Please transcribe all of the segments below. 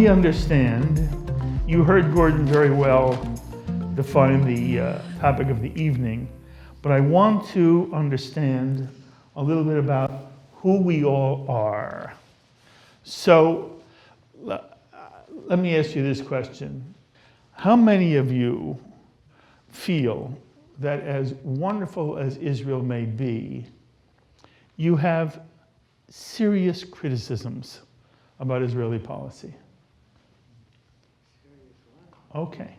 me understand, you heard Gordon very well define the topic of the evening, but I want to understand a little bit about who we all are. So let me ask you this question. How many of you feel that as wonderful as Israel may be, you have serious criticisms about Israeli policy? Okay.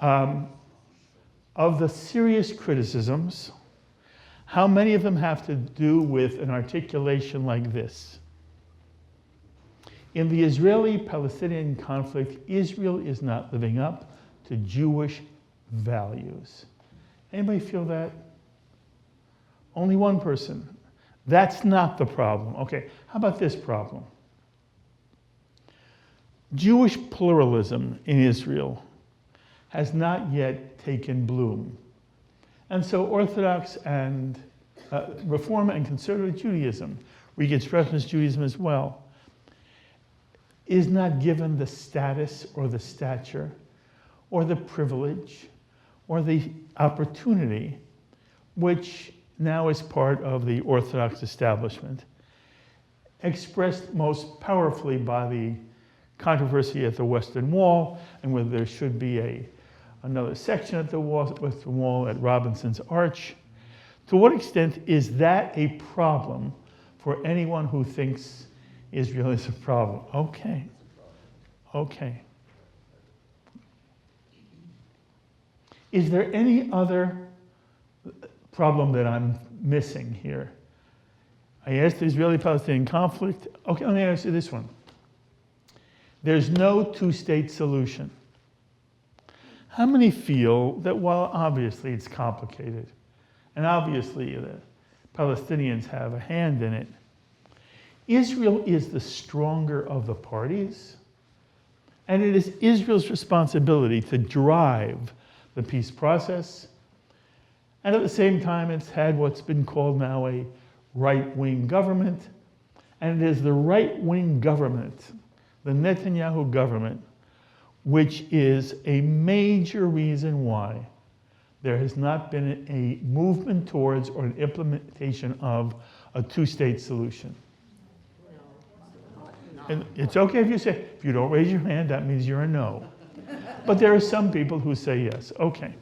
Of the serious criticisms, how many of them have to do with an articulation like this? In the Israeli-Palestinian conflict, Israel is not living up to Jewish values. Anybody feel that? Only one person. That's not the problem. Okay, how about this problem? Jewish pluralism in Israel has not yet taken bloom. And so Orthodox and Reform and Conservative Judaism, Reconstructionist Judaism as well, is not given the status or the stature or the privilege or the opportunity which now is part of the Orthodox establishment, expressed most powerfully by the controversy at the Western Wall and whether there should be another section at the Western Wall at Robinson's Arch. To what extent is that a problem for anyone who thinks Israel is a problem? Okay. Okay. Is there any other problem that I'm missing here? I asked the Israeli-Palestinian conflict. Okay, let me ask you this one. There's no two-state solution. How many feel that while obviously it's complicated, and obviously the Palestinians have a hand in it, Israel is the stronger of the parties, and it is Israel's responsibility to drive the peace process, and at the same time it's had what's been called now a right-wing government, and it is the right-wing government, the Netanyahu government, which is a major reason why there has not been a movement towards or an implementation of a two-state solution. And it's okay if you say, if you don't raise your hand, that means you're a no. But there are some people who say yes. Okay.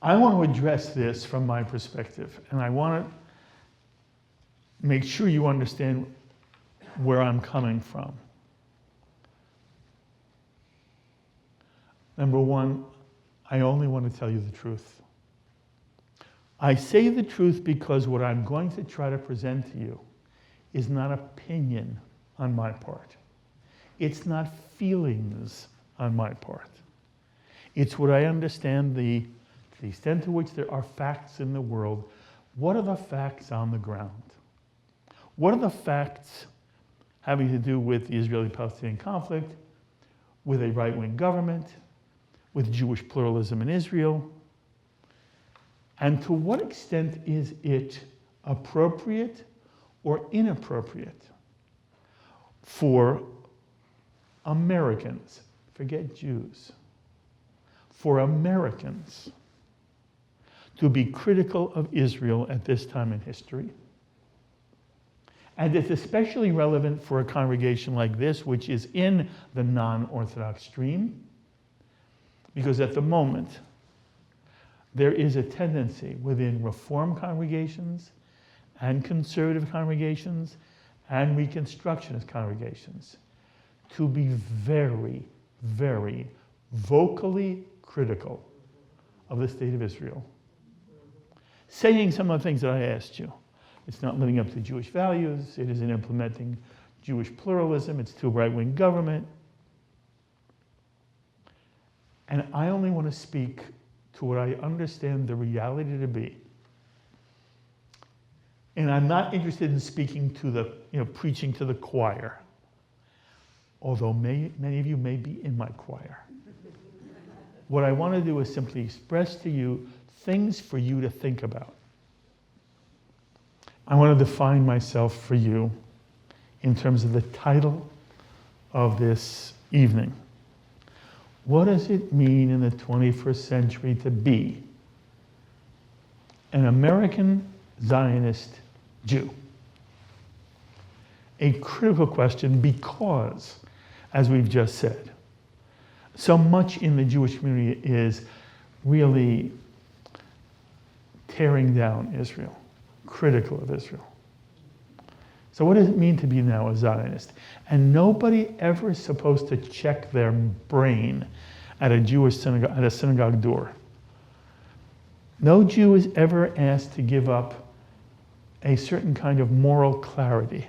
I want to address this from my perspective, and I want to make sure you understand where I'm coming from. Number one, I only want to tell you the truth. I say the truth because what I'm going to try to present to you is not opinion on my part. It's not feelings on my part. It's what I understand to the extent to which there are facts in the world. What are the facts on the ground? What are the facts having to do with the Israeli-Palestinian conflict, with a right-wing government, with Jewish pluralism in Israel? And to what extent is it appropriate or inappropriate for Americans, forget Jews, for Americans to be critical of Israel at this time in history? And it's especially relevant for a congregation like this, which is in the non-Orthodox stream, because at the moment, there is a tendency within Reform congregations and conservative congregations and Reconstructionist congregations to be very, very vocally critical of the state of Israel. Saying some of the things that I asked you. It's not living up to Jewish values. It isn't implementing Jewish pluralism. It's too right-wing government. And I only want to speak to what I understand the reality to be. And I'm not interested in speaking to the, preaching to the choir, although many of you may be in my choir. What I want to do is simply express to you things for you to think about. I want to define myself for you in terms of the title of this evening. What does it mean in the 21st century to be an American Zionist Jew? A critical question because, as we've just said, so much in the Jewish community is really tearing down Israel, critical of Israel. So what does it mean to be now a Zionist? And nobody ever is supposed to check their brain at a Jewish synagogue, at a synagogue door. No Jew is ever asked to give up a certain kind of moral clarity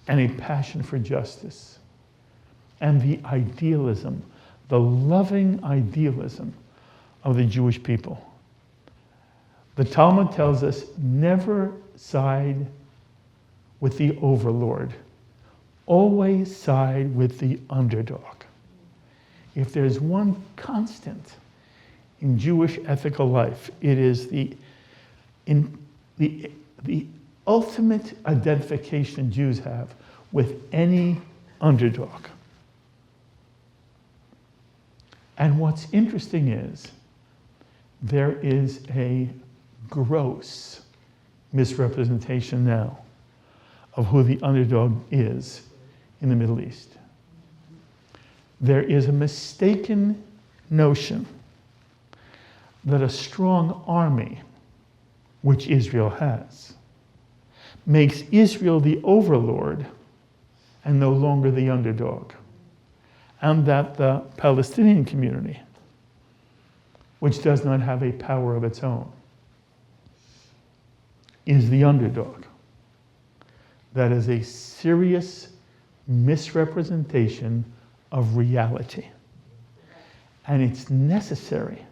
and a passion for justice and the idealism, the loving idealism of the Jewish people. The Talmud tells us, never side with the overlord. Always side with the underdog. If there's one constant in Jewish ethical life, it is the ultimate identification Jews have with any underdog. And what's interesting is there is a gross misrepresentation now of who the underdog is in the Middle East. There is a mistaken notion that a strong army, which Israel has, makes Israel the overlord and no longer the underdog. And that the Palestinian community, which does not have a power of its own, is the underdog. That is a serious misrepresentation of reality. And it's necessary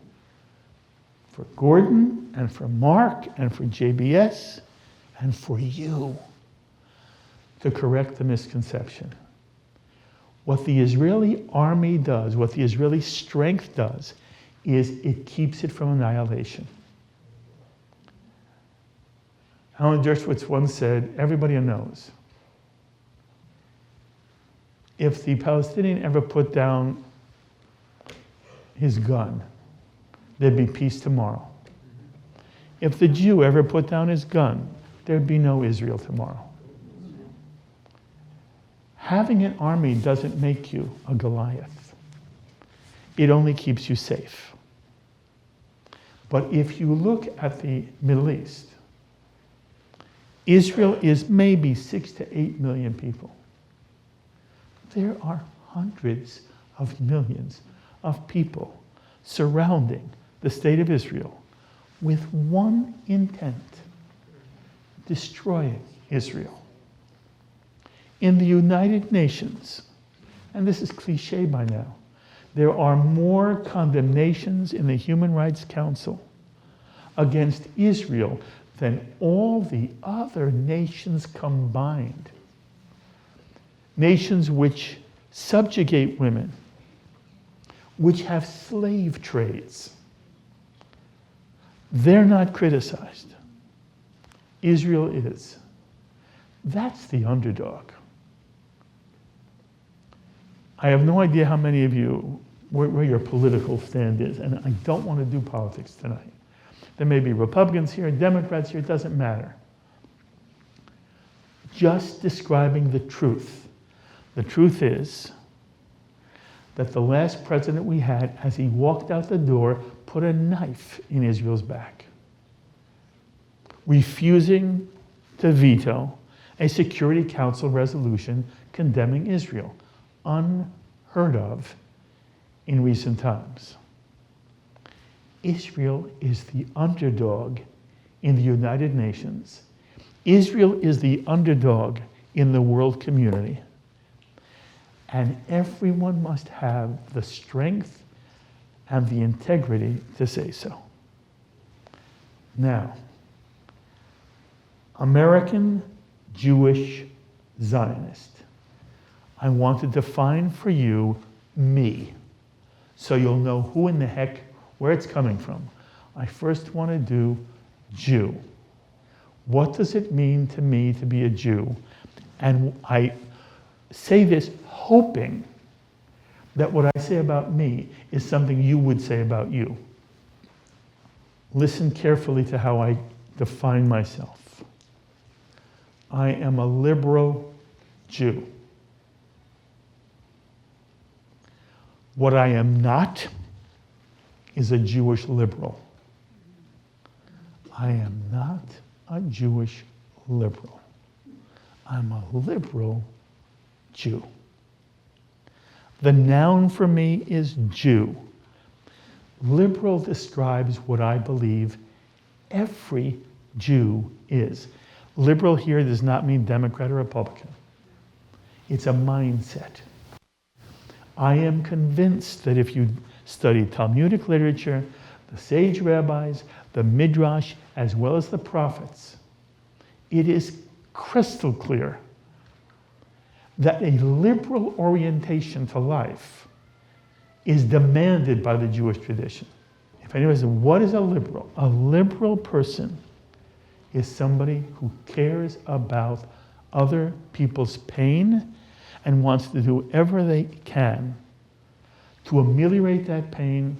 for Gordon and for Mark and for JBS and for you to correct the misconception. What the Israeli army does, what the Israeli strength does, is it keeps it from annihilation. Alan Dershowitz once said, everybody knows, if the Palestinian ever put down his gun, there'd be peace tomorrow. If the Jew ever put down his gun, there'd be no Israel tomorrow. Having an army doesn't make you a Goliath. It only keeps you safe. But if you look at the Middle East, Israel is maybe 6 to 8 million people. There are hundreds of millions of people surrounding the state of Israel with one intent: destroying Israel. In the United Nations, and this is cliche by now, there are more condemnations in the Human Rights Council against Israel than all the other nations combined. Nations which subjugate women, which have slave trades. They're not criticized. Israel is. That's the underdog. I have no idea how many of you, where your political stand is, and I don't want to do politics tonight. There may be Republicans here, Democrats here, it doesn't matter. Just describing the truth. The truth is that the last president we had, as he walked out the door, put a knife in Israel's back, refusing to veto a Security Council resolution condemning Israel, unheard of in recent times. Israel is the underdog in the United Nations. Israel is the underdog in the world community. And everyone must have the strength and the integrity to say so. Now, American Jewish Zionist. I want to define for you me, so you'll know who in the heck, where it's coming from. I first want to do Jew. What does it mean to me to be a Jew? And I say this hoping that what I say about me is something you would say about you. Listen carefully to how I define myself. I am a liberal Jew. What I am not is a Jewish liberal. I am not a Jewish liberal. I'm a liberal Jew. The noun for me is Jew. Liberal describes what I believe every Jew is. Liberal here does not mean Democrat or Republican. It's a mindset. I am convinced that if you study Talmudic literature, the sage rabbis, the Midrash, as well as the prophets, it is crystal clear that a liberal orientation to life is demanded by the Jewish tradition. If anyone says, what is a liberal? A liberal person is somebody who cares about other people's pain and wants to do whatever they can to ameliorate that pain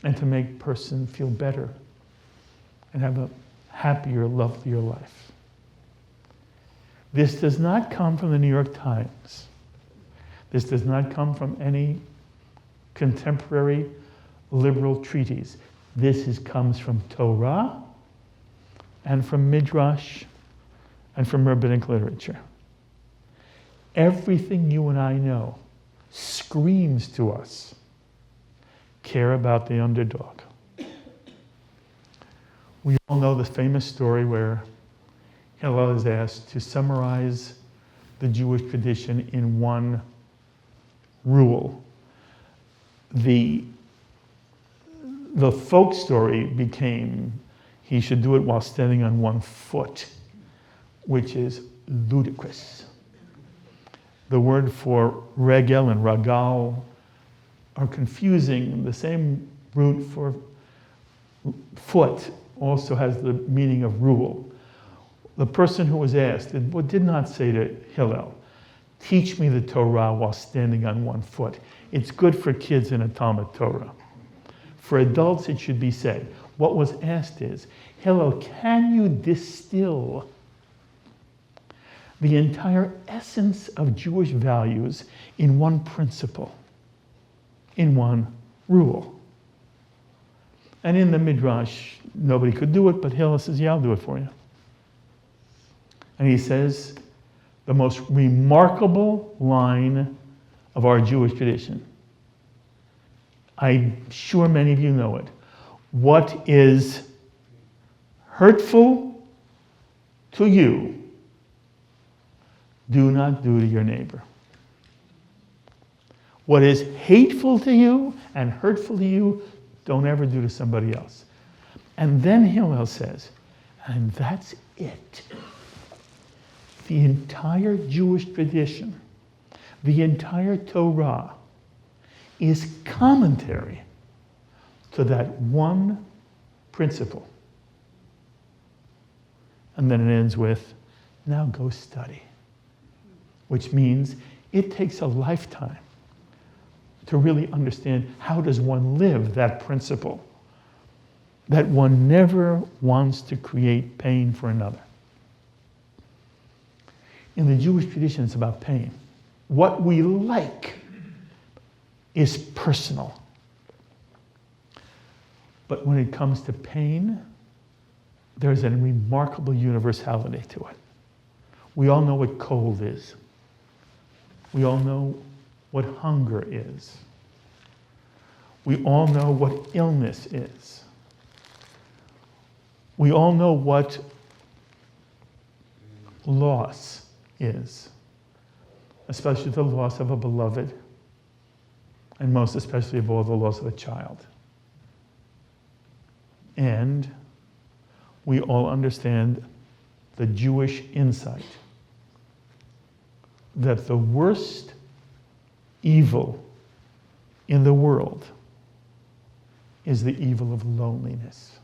and to make a person feel better and have a happier, lovelier life. This does not come from the New York Times. This does not come from any contemporary liberal treatise. This comes from Torah and from Midrash and from rabbinic literature. Everything you and I know screams to us, care about the underdog. We all know the famous story where Hillel is asked to summarize the Jewish tradition in one rule. The folk story became he should do it while standing on one foot, which is ludicrous. The word for regel and ragal are confusing. The same root for foot also has the meaning of rule. The person who was asked did not say to Hillel, teach me the Torah while standing on one foot. It's good for kids in a Talmud Torah. For adults, it should be said. What was asked is, Hillel, can you distill the entire essence of Jewish values in one principle, in one rule? And in the Midrash, nobody could do it, but Hillel says, yeah, I'll do it for you. And he says, the most remarkable line of our Jewish tradition. I'm sure many of you know it. What is hurtful to you, do not do to your neighbor. What is hateful to you and hurtful to you, don't ever do to somebody else. And then Hillel says, and that's it. The entire Jewish tradition, the entire Torah, is commentary to that one principle. And then it ends with, now go study. Which means it takes a lifetime to really understand how does one live that principle, that one never wants to create pain for another. In the Jewish tradition, it's about pain. What we like is personal. But when it comes to pain, there's a remarkable universality to it. We all know what cold is. We all know what hunger is. We all know what illness is. We all know what loss is, especially the loss of a beloved, and most especially of all, the loss of a child. And we all understand the Jewish insight that the worst evil in the world is the evil of loneliness.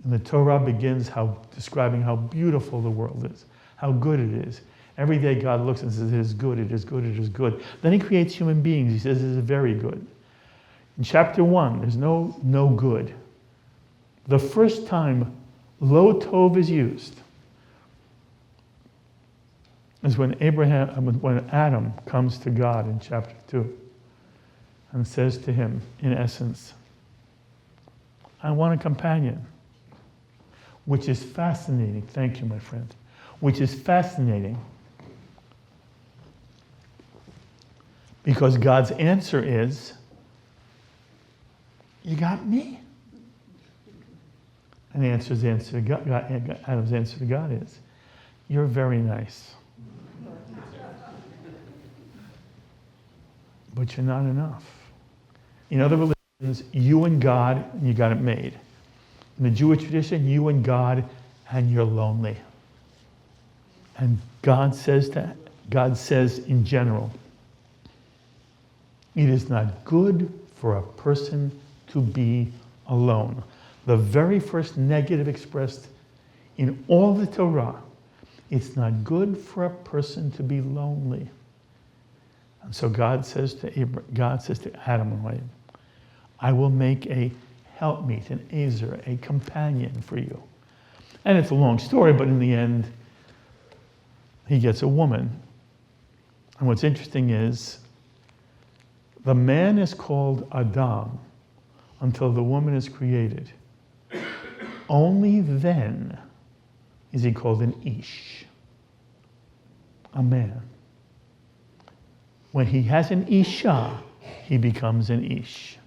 And the Torah begins describing how beautiful the world is, how good it is. Every day God looks and says, it is good, it is good, it is good. Then he creates human beings. He says, it is very good. In chapter 1, there's no good. The first time lo tov is used is when Adam comes to God in chapter 2 and says to him, in essence, I want a companion, which is fascinating. Thank you, my friend. Which is fascinating because God's answer is, you got me. And Adam's answer to God is, you're very nice. But you're not enough. In other religions, you and God, and you got it made. In the Jewish tradition, you and God, and you're lonely. And God says in general, it is not good for a person to be alone. The very first negative expressed in all the Torah, it's not good for a person to be lonely. And so God says to Adam and Eve, I will make a helpmeet, an ezer, a companion for you. And it's a long story, but in the end, he gets a woman. And what's interesting is, the man is called Adam until the woman is created. Only then is he called an ish, a man. When he has an isha, he becomes an ish.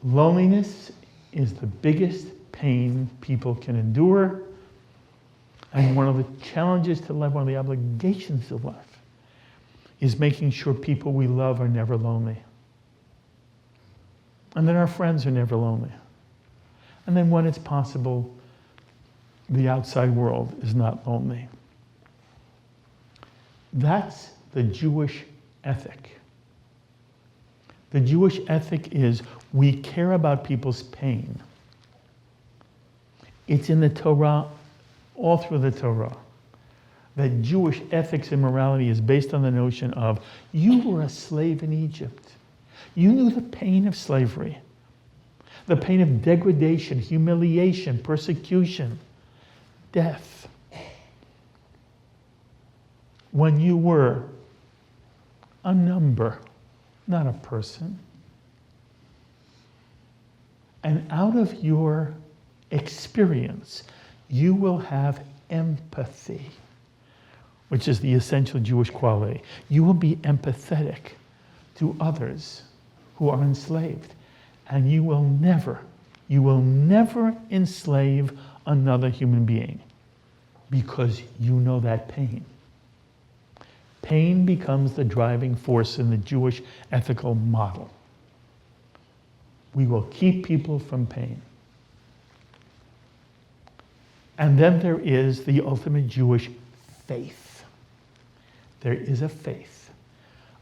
Loneliness is the biggest pain people can endure, and one of the challenges to life, one of the obligations of life, is making sure people we love are never lonely. And then our friends are never lonely. And then when it's possible, the outside world is not lonely. That's the Jewish ethic. The Jewish ethic is we care about people's pain. It's in the Torah, all through the Torah, that Jewish ethics and morality is based on the notion of you were a slave in Egypt. You knew the pain of slavery, the pain of degradation, humiliation, persecution, death. When you were a number, not a person. And out of your experience, you will have empathy, which is the essential Jewish quality. You will be empathetic to others who are enslaved. And you will never enslave another human being because you know that pain. Pain becomes the driving force in the Jewish ethical model. We will keep people from pain. And then there is the ultimate Jewish faith. There is a faith.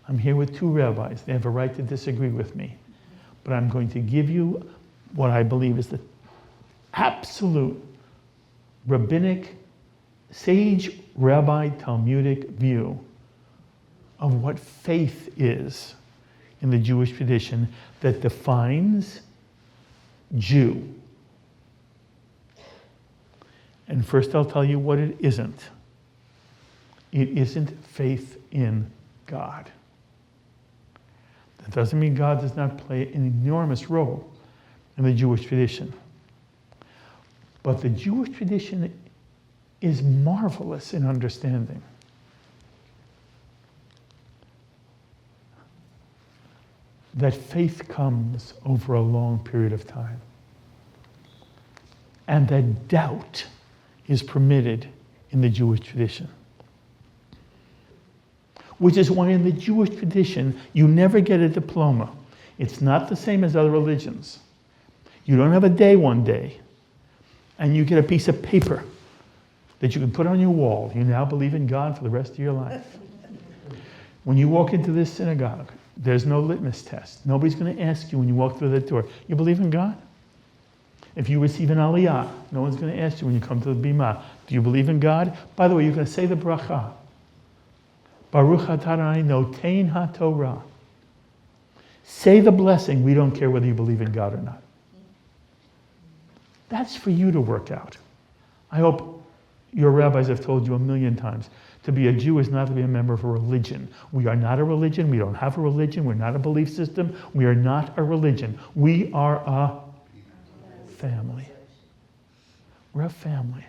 I'm here with two rabbis. They have a right to disagree with me. But I'm going to give you what I believe is the absolute rabbinic, sage, rabbi, Talmudic view of what faith is in the Jewish tradition that defines Jew. And first I'll tell you what it isn't. It isn't faith in God. That doesn't mean God does not play an enormous role in the Jewish tradition. But the Jewish tradition is marvelous in understanding. That faith comes over a long period of time. And that doubt is permitted in the Jewish tradition. Which is why in the Jewish tradition, you never get a diploma. It's not the same as other religions. You don't have a day one day, and you get a piece of paper that you can put on your wall. You now believe in God for the rest of your life. When you walk into this synagogue, there's no litmus test. Nobody's going to ask you when you walk through that door, you believe in God? If you receive an aliyah, no one's going to ask you when you come to the bima, do you believe in God? By the way, you're going to say the bracha. Baruch atah notein haTorah. Say the blessing. We don't care whether you believe in God or not. That's for you to work out. I hope your rabbis have told you 1,000,000 times. To be a Jew is not to be a member of a religion. We are not a religion. We don't have a religion. We're not a belief system. We are not a religion. We are a family. We're a family.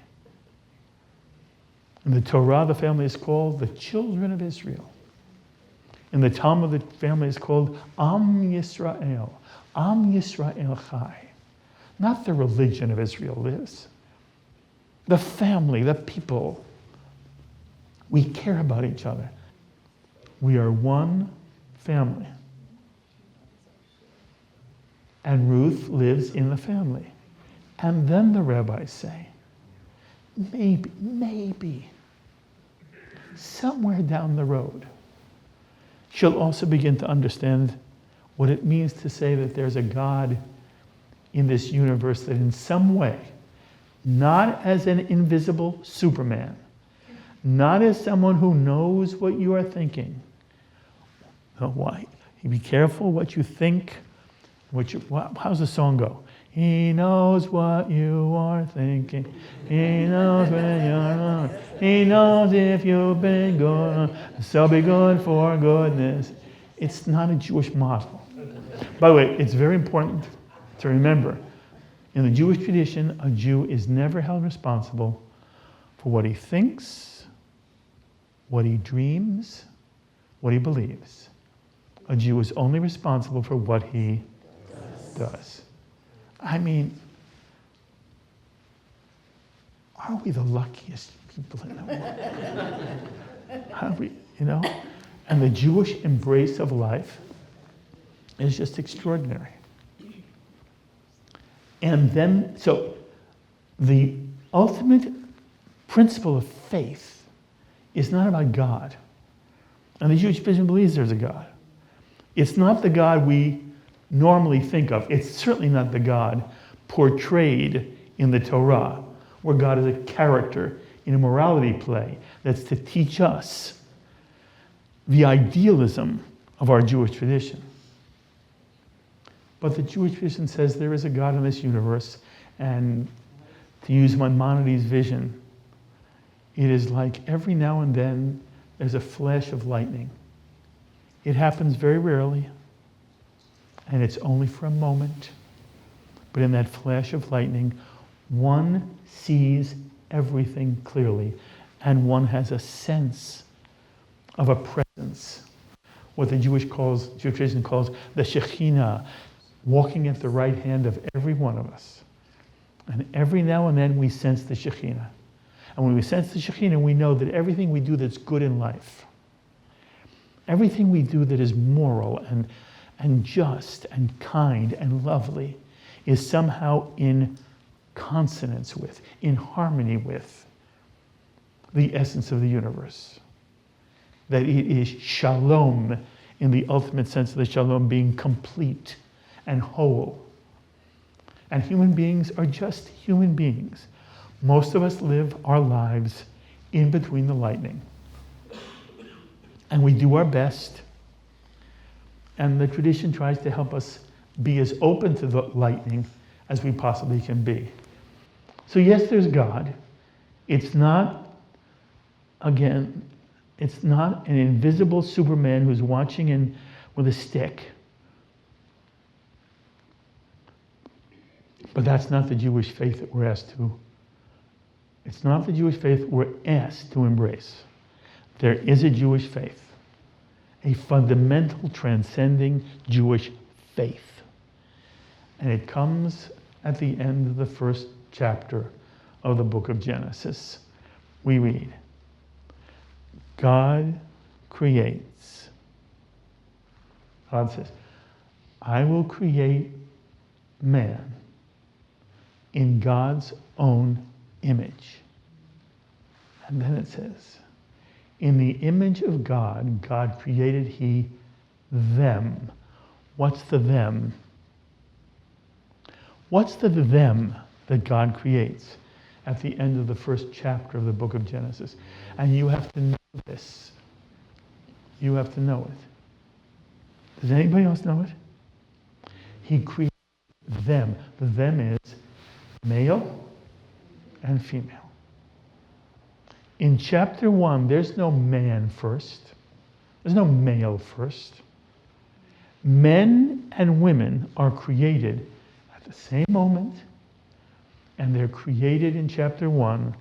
In the Torah, the family is called the children of Israel. In the Talmud, the family is called Am Yisrael. Am Yisrael Chai. Not the religion of Israel lives. The family, the people. We care about each other. We are one family. And Ruth lives in the family. And then the rabbis say, maybe, somewhere down the road, she'll also begin to understand what it means to say that there's a God in this universe that in some way, not as an invisible Superman, not as someone who knows what you are thinking. Oh, why? Be careful what you think. How's the song go? He knows what you are thinking. He knows when you're wrong. He knows if you've been good. So be good for goodness. It's not a Jewish model. By the way, it's very important to remember, in the Jewish tradition, a Jew is never held responsible for what he thinks, what he dreams, what he believes. A Jew is only responsible for what he does. I mean, are we the luckiest people in the world? Are we, And the Jewish embrace of life is just extraordinary. And then, so the ultimate principle of faith is not about God. And the Jewish tradition believes there's a God. It's not the God we normally think of. It's certainly not the God portrayed in the Torah, where God is a character in a morality play that's to teach us the idealism of our Jewish tradition. But the Jewish tradition says there is a God in this universe, and to use Maimonides' vision, it is like every now and then there's a flash of lightning. It happens very rarely, and it's only for a moment. But in that flash of lightning, one sees everything clearly, and one has a sense of a presence, what the Jewish tradition calls the Shechina, walking at the right hand of every one of us. And every now and then we sense the Shechina. And when we sense the Shechina, we know that everything we do that's good in life, everything we do that is moral and just and kind and lovely is somehow in consonance with, in harmony with the essence of the universe. That it is shalom in the ultimate sense of the shalom being complete and whole. And human beings are just human beings. Most of us live our lives in between the lightning. And we do our best. And the tradition tries to help us be as open to the lightning as we possibly can be. So yes, there's God. It's not, again, it's not an invisible Superman who's watching in with a stick. But that's not the Jewish faith that we're asked to. It's not the Jewish faith we're asked to embrace. There is a Jewish faith, a fundamental, transcending Jewish faith. And it comes at the end of the first chapter of the book of Genesis. We read, God creates. God says, I will create man in God's own image. And then it says, in the image of God, God created he them. What's the them? What's the them that God creates at the end of the first chapter of the book of Genesis? And you have to know this. You have to know it. Does anybody else know it? He created them. The them is male and female. In chapter 1, there's no man first. There's no male first. Men and women are created at the same moment, and they're created in chapter 1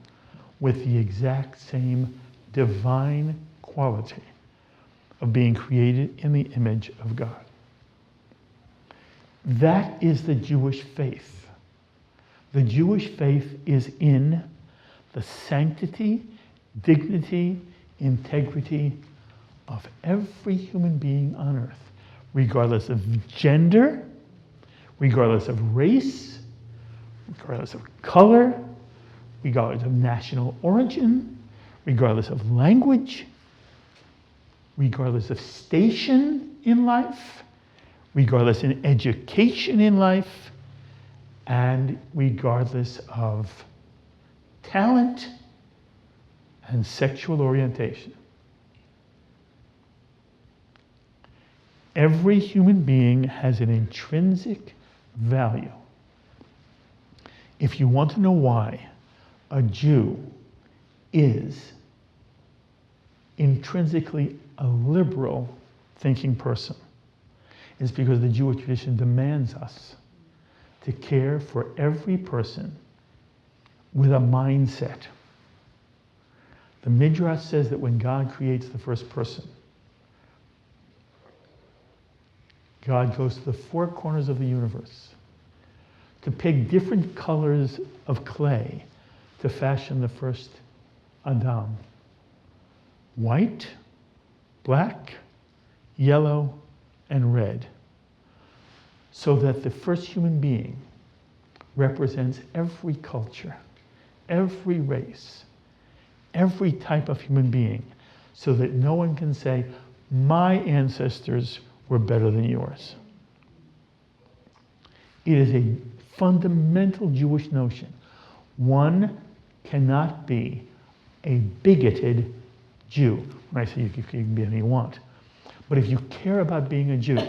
with the exact same divine quality of being created in the image of God. That is the Jewish faith. The Jewish faith is in the sanctity, dignity, integrity of every human being on earth, regardless of gender, regardless of race, regardless of color, regardless of national origin, regardless of language, regardless of station in life, regardless in education in life, and regardless of talent and sexual orientation. Every human being has an intrinsic value. If you want to know why a Jew is intrinsically a liberal thinking person, it's because the Jewish tradition demands us to care for every person with a mindset. The Midrash says that when God creates the first person, God goes to the four corners of the universe to pick different colors of clay to fashion the first Adam. White, black, yellow, and red. So that the first human being represents every culture, every race, every type of human being, so that no one can say, my ancestors were better than yours. It is a fundamental Jewish notion. One cannot be a bigoted Jew. When I say you can be anything you want. But if you care about being a Jew,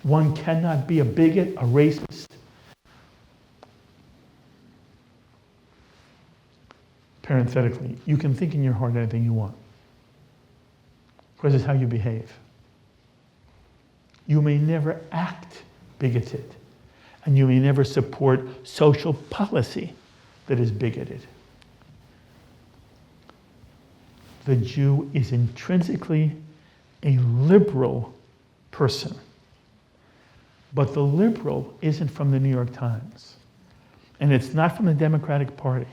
one cannot be a bigot, a racist. Parenthetically, you can think in your heart anything you want, because it's how you behave. You may never act bigoted, and you may never support social policy that is bigoted. The Jew is intrinsically a liberal person. But the liberal isn't from the New York Times. And it's not from the Democratic Party.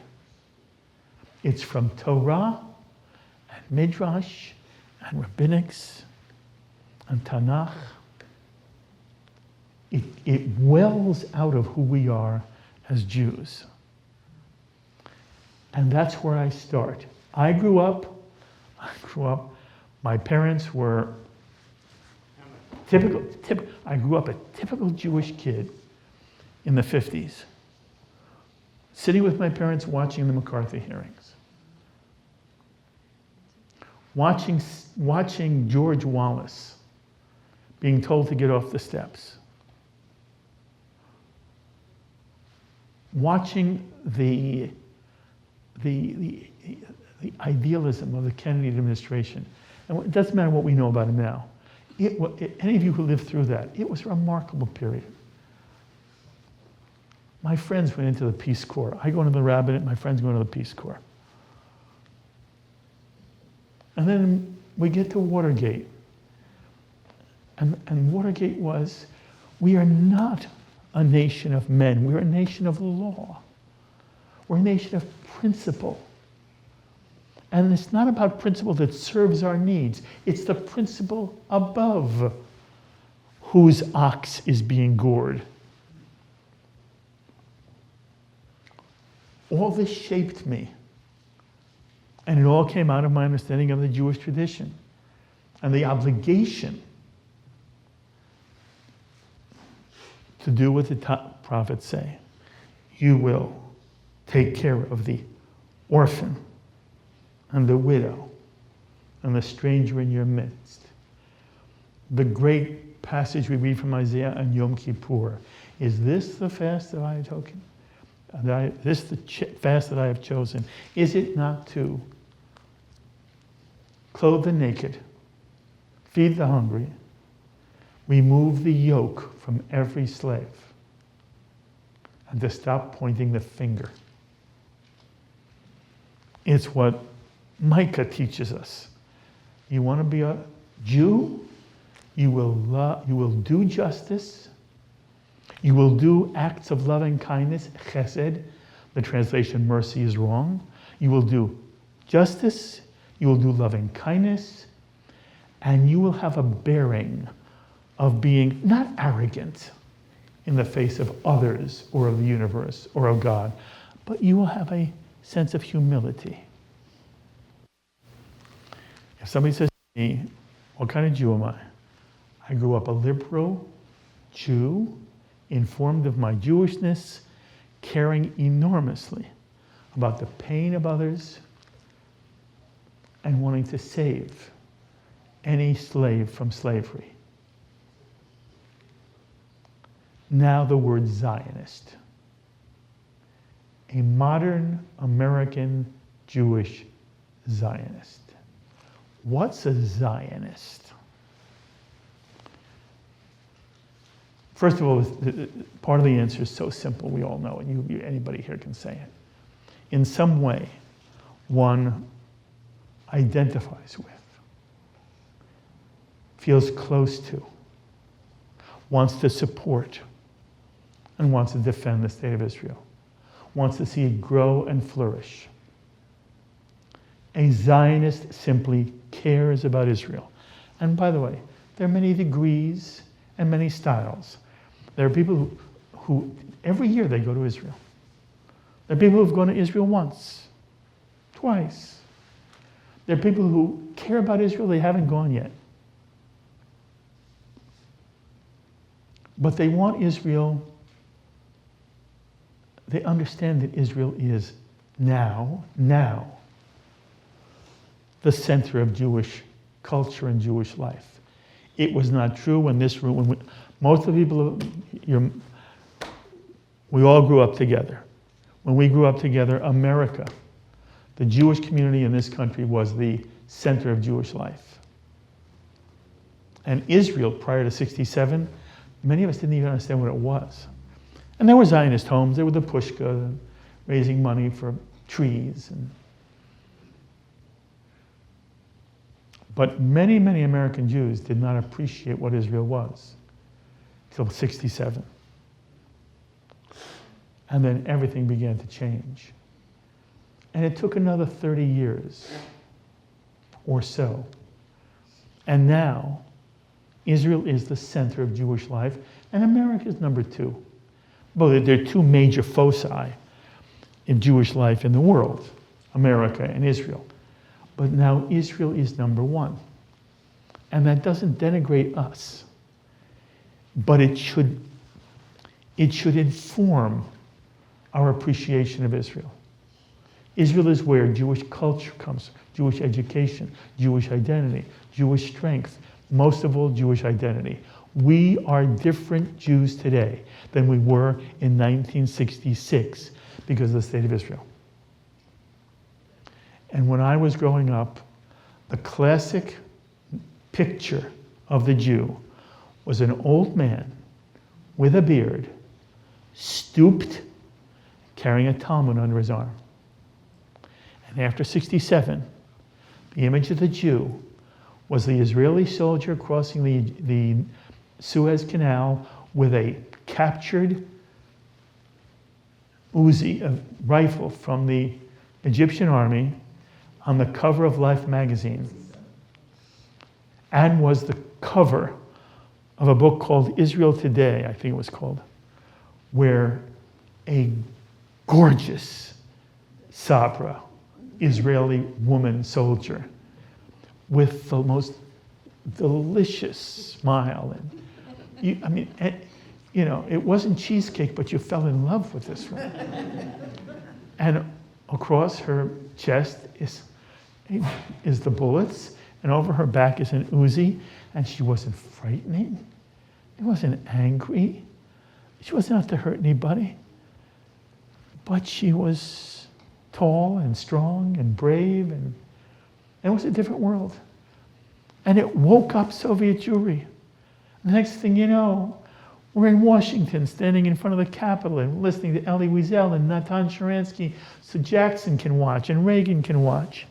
It's from Torah and Midrash and Rabbinics and Tanakh. It wells out of who we are as Jews. And that's where I start. I grew up, my parents were typical. I grew up a typical Jewish kid in the 50s, sitting with my parents watching the McCarthy hearings, watching George Wallace being told to get off the steps, watching the idealism of the Kennedy administration. And it doesn't matter what we know about him now. Any of you who lived through that, it was a remarkable period. My friends went into the Peace Corps. I go into the rabbinate, my friends go into the Peace Corps. And then we get to Watergate. And Watergate was, we are not a nation of men, we're a nation of law. We're a nation of principle. And it's not about principle that serves our needs. It's the principle above whose ox is being gored. All this shaped me. And it all came out of my understanding of the Jewish tradition and the obligation to do what the prophets say, you will take care of the orphan and the widow and the stranger in your midst. The great passage we read from Isaiah and Yom Kippur. Is this the fast that I have chosen? This the fast that I have chosen? Is it not to clothe the naked, feed the hungry, remove the yoke from every slave, and to stop pointing the finger? It's what Micah teaches us. You want to be a Jew? You will do justice. You will do acts of loving kindness, chesed. The translation mercy is wrong. You will do justice. You will do loving kindness. And you will have a bearing of being not arrogant in the face of others or of the universe or of God, but you will have a sense of humility. If somebody says to me, what kind of Jew am I? I grew up a liberal Jew, informed of my Jewishness, caring enormously about the pain of others, and wanting to save any slave from slavery. Now the word Zionist. A modern American Jewish Zionist. What's a Zionist? First of all, part of the answer is so simple, we all know it. Anybody here can say it. In some way, one identifies with, feels close to, wants to support, and wants to defend the state of Israel, wants to see it grow and flourish. A Zionist simply cares about Israel. And by the way, there are many degrees and many styles. There are people who every year they go to Israel. There are people who've gone to Israel once, twice. There are people who care about Israel, they haven't gone yet. But they want Israel, they understand that Israel is now, the center of Jewish culture and Jewish life. It was not true when this room, when most of the people, we all grew up together. When we grew up together, America, the Jewish community in this country, was the center of Jewish life. And Israel, prior to 67, many of us didn't even understand what it was. And there were Zionist homes, there were the Pushka, raising money for trees. But many, many American Jews did not appreciate what Israel was till 67. And then everything began to change. And it took another 30 years or so. And now, Israel is the center of Jewish life, and America is number two. Well, there are two major foci in Jewish life in the world, America and Israel. But now Israel is number one. And that doesn't denigrate us, but it should inform our appreciation of Israel. Israel is where Jewish culture comes, Jewish education, Jewish identity, Jewish strength, most of all, Jewish identity. We are different Jews today than we were in 1966 because of the state of Israel. And when I was growing up, the classic picture of the Jew was an old man with a beard, stooped, carrying a Talmud under his arm. And after 67, the image of the Jew was the Israeli soldier crossing the Suez Canal with a captured Uzi, a rifle from the Egyptian army, on the cover of Life magazine, and was the cover of a book called Israel Today, I think it was called, where a gorgeous Sabra, Israeli woman soldier, with the most delicious smile, and it wasn't cheesecake, but you fell in love with this one. And across her chest is the bullets, and over her back is an Uzi, and she wasn't frightening. She wasn't angry. She wasn't out to hurt anybody. But she was tall and strong and brave, and it was a different world. And it woke up Soviet Jewry. The next thing you know, we're in Washington, standing in front of the Capitol and listening to Elie Wiesel and Natan Sharansky, so Jackson can watch and Reagan can watch.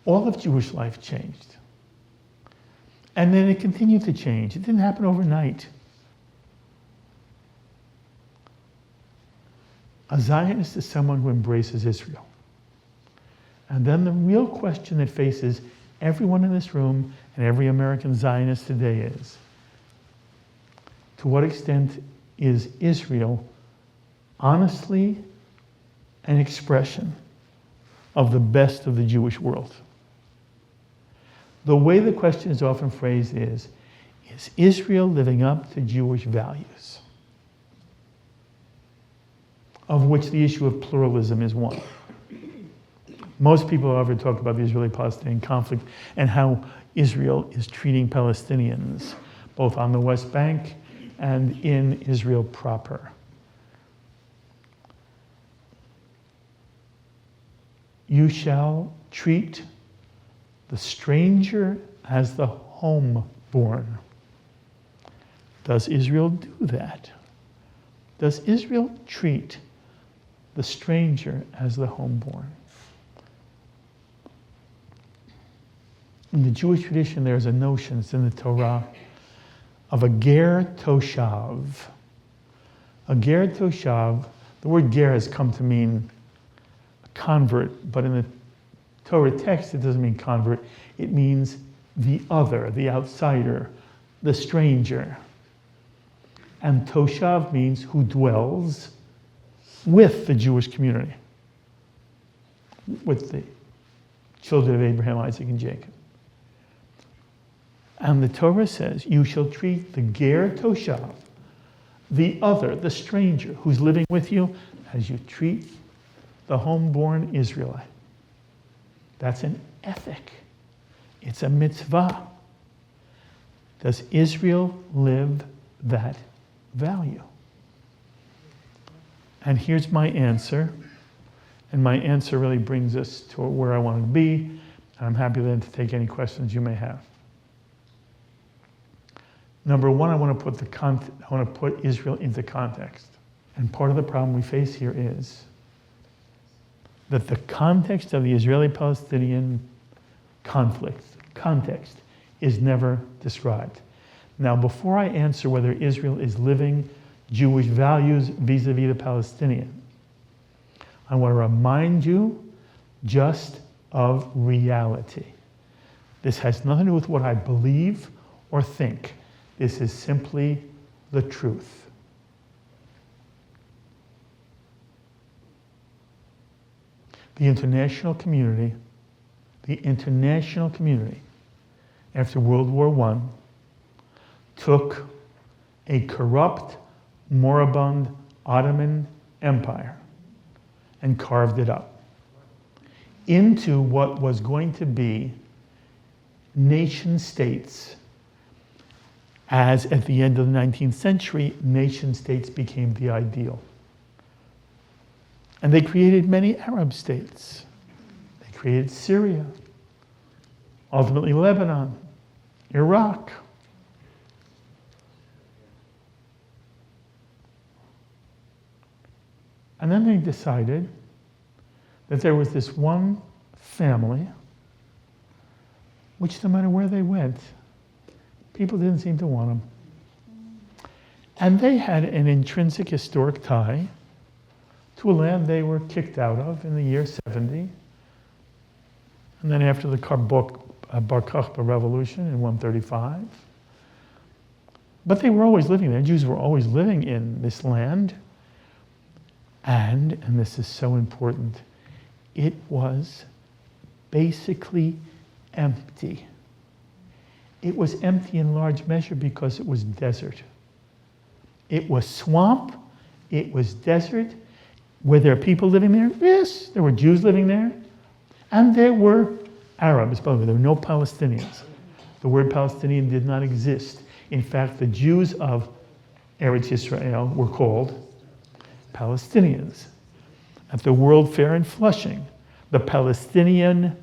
All of Jewish life changed. And then it continued to change. It didn't happen overnight. A Zionist is someone who embraces Israel. And then the real question that faces everyone in this room and every American Zionist today is, to what extent is Israel honestly an expression of the best of the Jewish world? The way the question is often phrased is Israel living up to Jewish values? Of which the issue of pluralism is one. Most people have ever talked about the Israeli-Palestinian conflict and how Israel is treating Palestinians, both on the West Bank and in Israel proper. You shall treat the stranger as the homeborn. Does Israel do that? Does Israel treat the stranger as the homeborn? In the Jewish tradition, there's a notion, it's in the Torah, of a Gertoshav. A Gertoshav, the word ger has come to mean a convert, but in the Torah text, it doesn't mean convert. It means the other, the outsider, the stranger. And Toshav means who dwells with the Jewish community, with the children of Abraham, Isaac, and Jacob. And the Torah says, you shall treat the ger toshav, the other, the stranger who's living with you, as you treat the homeborn Israelite. That's an ethic. It's a mitzvah. Does Israel live that value? And here's my answer. And my answer really brings us to where I want to be. And I'm happy then to take any questions you may have. Number one, I want to put Israel into context. And part of the problem we face here is that the context of the Israeli-Palestinian context is never described. Now, before I answer whether Israel is living Jewish values vis-a-vis the Palestinian, I want to remind you just of reality. This has nothing to do with what I believe or think. This is simply the truth. The international community, after World War I, took a corrupt, moribund Ottoman Empire and carved it up into what was going to be nation states. As at the end of the 19th century, nation states became the ideal. And they created many Arab states. They created Syria, ultimately Lebanon, Iraq. And then they decided that there was this one family, which no matter where they went, people didn't seem to want them. And they had an intrinsic historic tie to a land they were kicked out of in the year 70. And then after the Bar Kokhba revolution in 135. But they were always living there. Jews were always living in this land. And this is so important, it was basically empty. It was empty in large measure because it was desert. It was swamp, it was desert. Were there people living there? Yes, there were Jews living there. And there were Arabs, by the way, there were no Palestinians. The word Palestinian did not exist. In fact, the Jews of Eretz Israel were called Palestinians. At the World Fair in Flushing, the Palestinian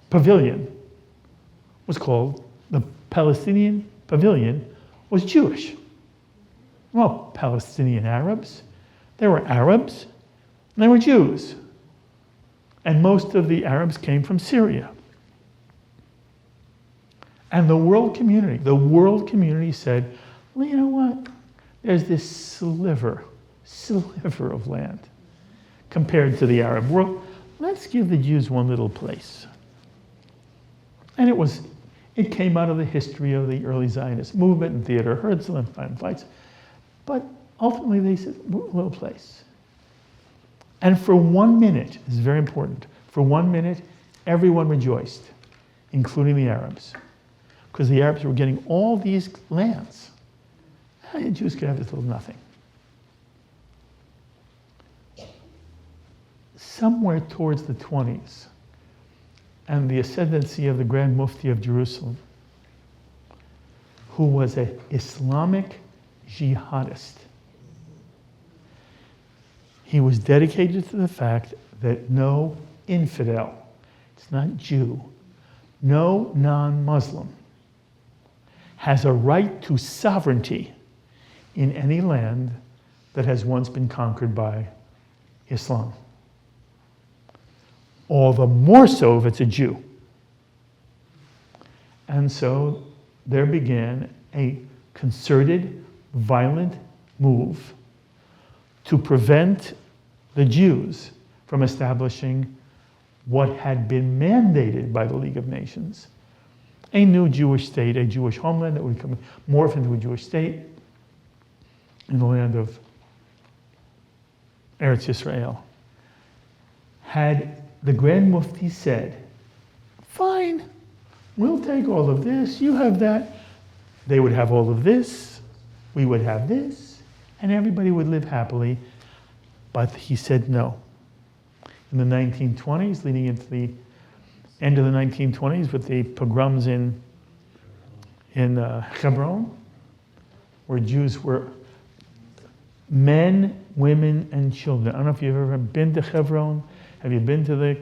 pavilion was called, the Palestinian pavilion was Jewish. Well, Palestinian Arabs, there were Arabs, and there were Jews. And most of the Arabs came from Syria. And the world community said, well, you know what? There's this sliver of land compared to the Arab world. Let's give the Jews one little place. And it came out of the history of the early Zionist movement and Theodor Herzl and Chaim Weizsäcker. But ultimately they said, little place. And for 1 minute, this is very important, for 1 minute, everyone rejoiced, including the Arabs. Because the Arabs were getting all these lands. And the Jews could have this little nothing. Somewhere towards the 20s, and the ascendancy of the Grand Mufti of Jerusalem, who was an Islamic jihadist. He was dedicated to the fact that no infidel, it's not Jew, no non-Muslim, has a right to sovereignty in any land that has once been conquered by Islam. All the more so if it's a Jew. And so there began a concerted, violent move to prevent the Jews from establishing what had been mandated by the League of Nations, a new Jewish state, a Jewish homeland that would morph into a Jewish state in the land of Eretz Israel. Had the Grand Mufti said, fine, we'll take all of this, you have that, they would have all of this, we would have this, and everybody would live happily. But he said no. In the 1920s, leading into the end of the 1920s with the pogroms in Hebron, where Jews were men, women, and children. I don't know if you've ever been to Hebron. Have you been to the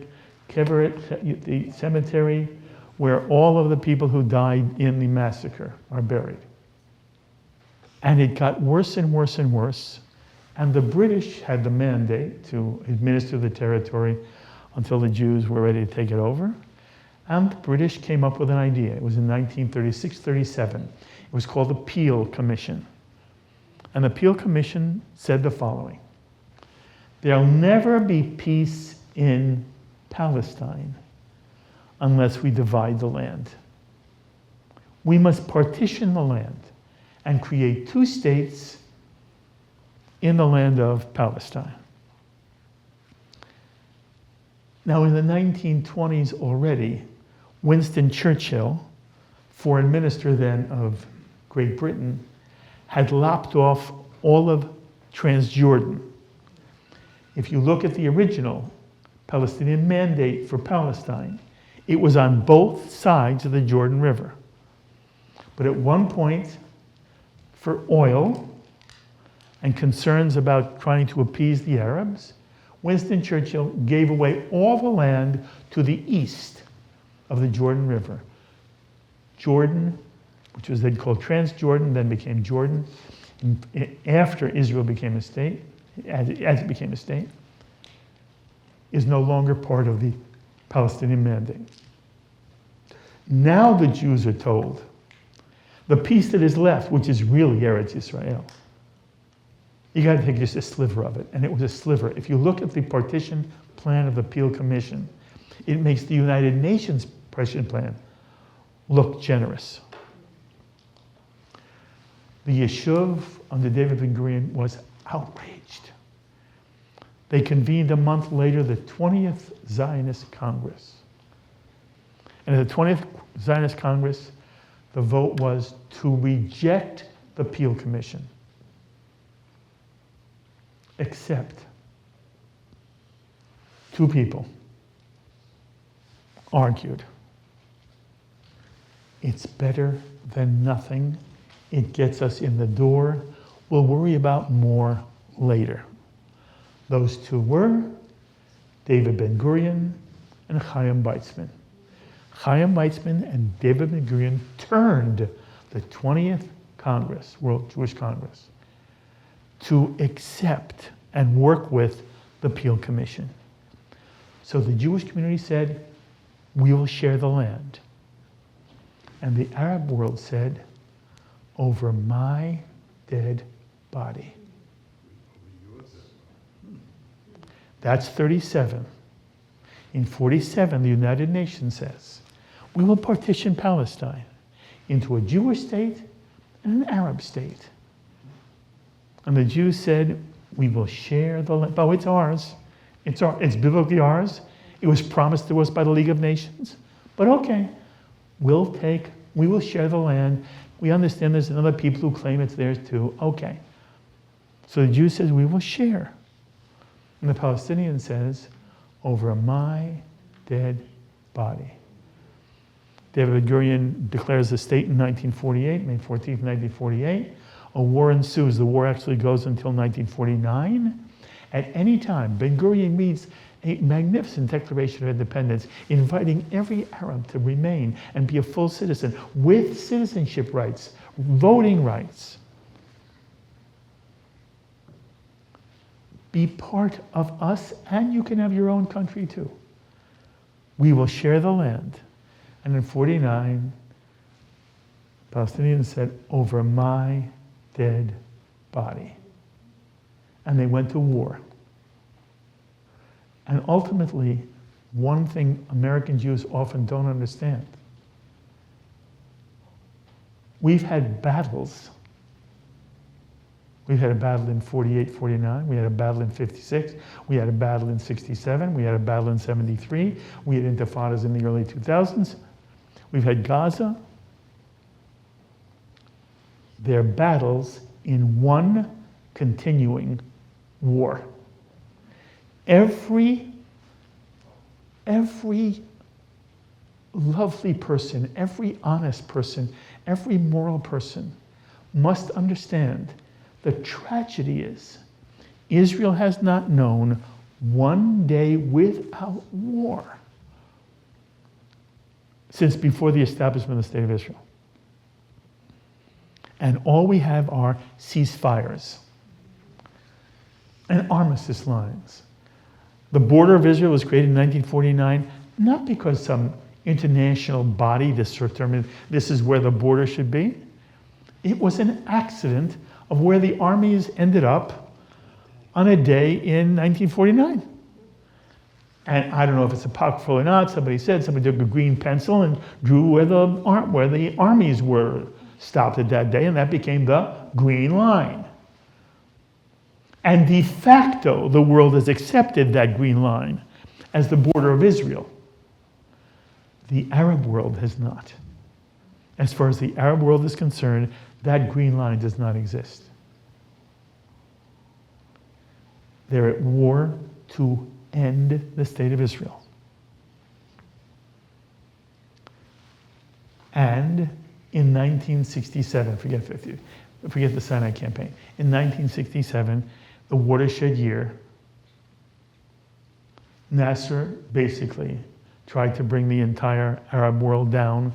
Keveret, the cemetery, where all of the people who died in the massacre are buried? And it got worse and worse and worse. And the British had the mandate to administer the territory until the Jews were ready to take it over. And the British came up with an idea. It was in 1936-37. It was called the Peel Commission. And the Peel Commission said the following: there'll never be peace in Palestine unless we divide the land. We must partition the land and create 2 states in the land of Palestine. Now, in the 1920s already, Winston Churchill, foreign minister then of Great Britain, had lopped off all of Transjordan. If you look at the original Palestinian mandate for Palestine, it was on both sides of the Jordan River. But at one point, for oil and concerns about trying to appease the Arabs, Winston Churchill gave away all the land to the east of the Jordan River. Jordan, which was then called Transjordan, then became Jordan, after Israel became a state, as it became a state, is no longer part of the Palestinian mandate. Now the Jews are told, the piece that is left, which is really Eretz Israel, you got to take just a sliver of it, and it was a sliver. If you look at the partition plan of the Peel Commission, it makes the United Nations partition plan look generous. The Yeshuv under David Ben-Gurion was outraged. They convened a month later the 20th Zionist Congress. And at the 20th Zionist Congress, the vote was to reject the Peel Commission. Except two people argued, it's better than nothing. It gets us in the door. We'll worry about more later. Those two were David Ben-Gurion and Chaim Weizmann. Chaim Weizmann and David Ben-Gurion turned the 20th Congress, World Jewish Congress, to accept and work with the Peel Commission. So the Jewish community said, we will share the land. And the Arab world said, over my dead body. That's 37. In 47, the United Nations says, we will partition Palestine into a Jewish state and an Arab state. And the Jews said, we will share the land. Oh, it's ours. It's biblically ours. It was promised to us by the League of Nations. But okay, we will share the land. We understand there's other people who claim it's theirs too. Okay. So the Jew says, we will share. And the Palestinian says, over my dead body. David Ben-Gurion declares the state in 1948, May 14th, 1948. A war ensues. The war actually goes until 1949. At any time, Ben-Gurion reads a magnificent declaration of independence, inviting every Arab to remain and be a full citizen with citizenship rights, voting rights. Be part of us, and you can have your own country too. We will share the land. And in 49, Palestinians said, over my dead body. And they went to war. And ultimately, one thing American Jews often don't understand. We've had battles. We've had a battle in 48, 49. We had a battle in 56. We had a battle in 67. We had a battle in 73. We had intifadas in the early 2000s. We've had Gaza. They're battles in one continuing war. Every lovely person, every honest person, every moral person must understand the tragedy is Israel has not known one day without war since before the establishment of the State of Israel. And all we have are ceasefires and armistice lines. The border of Israel was created in 1949, not because some international body determined this is where the border should be. It was an accident of where the armies ended up on a day in 1949. And I don't know if it's apocryphal or not. Somebody took a green pencil and drew where the armies were stopped at that day, and that became the Green Line. And de facto, the world has accepted that Green Line as the border of Israel. The Arab world has not. As far as the Arab world is concerned, that Green Line does not exist. They're at war to end the State of Israel. And in 1967, forget the Sinai campaign. In 1967, the watershed year, Nasser basically tried to bring the entire Arab world down.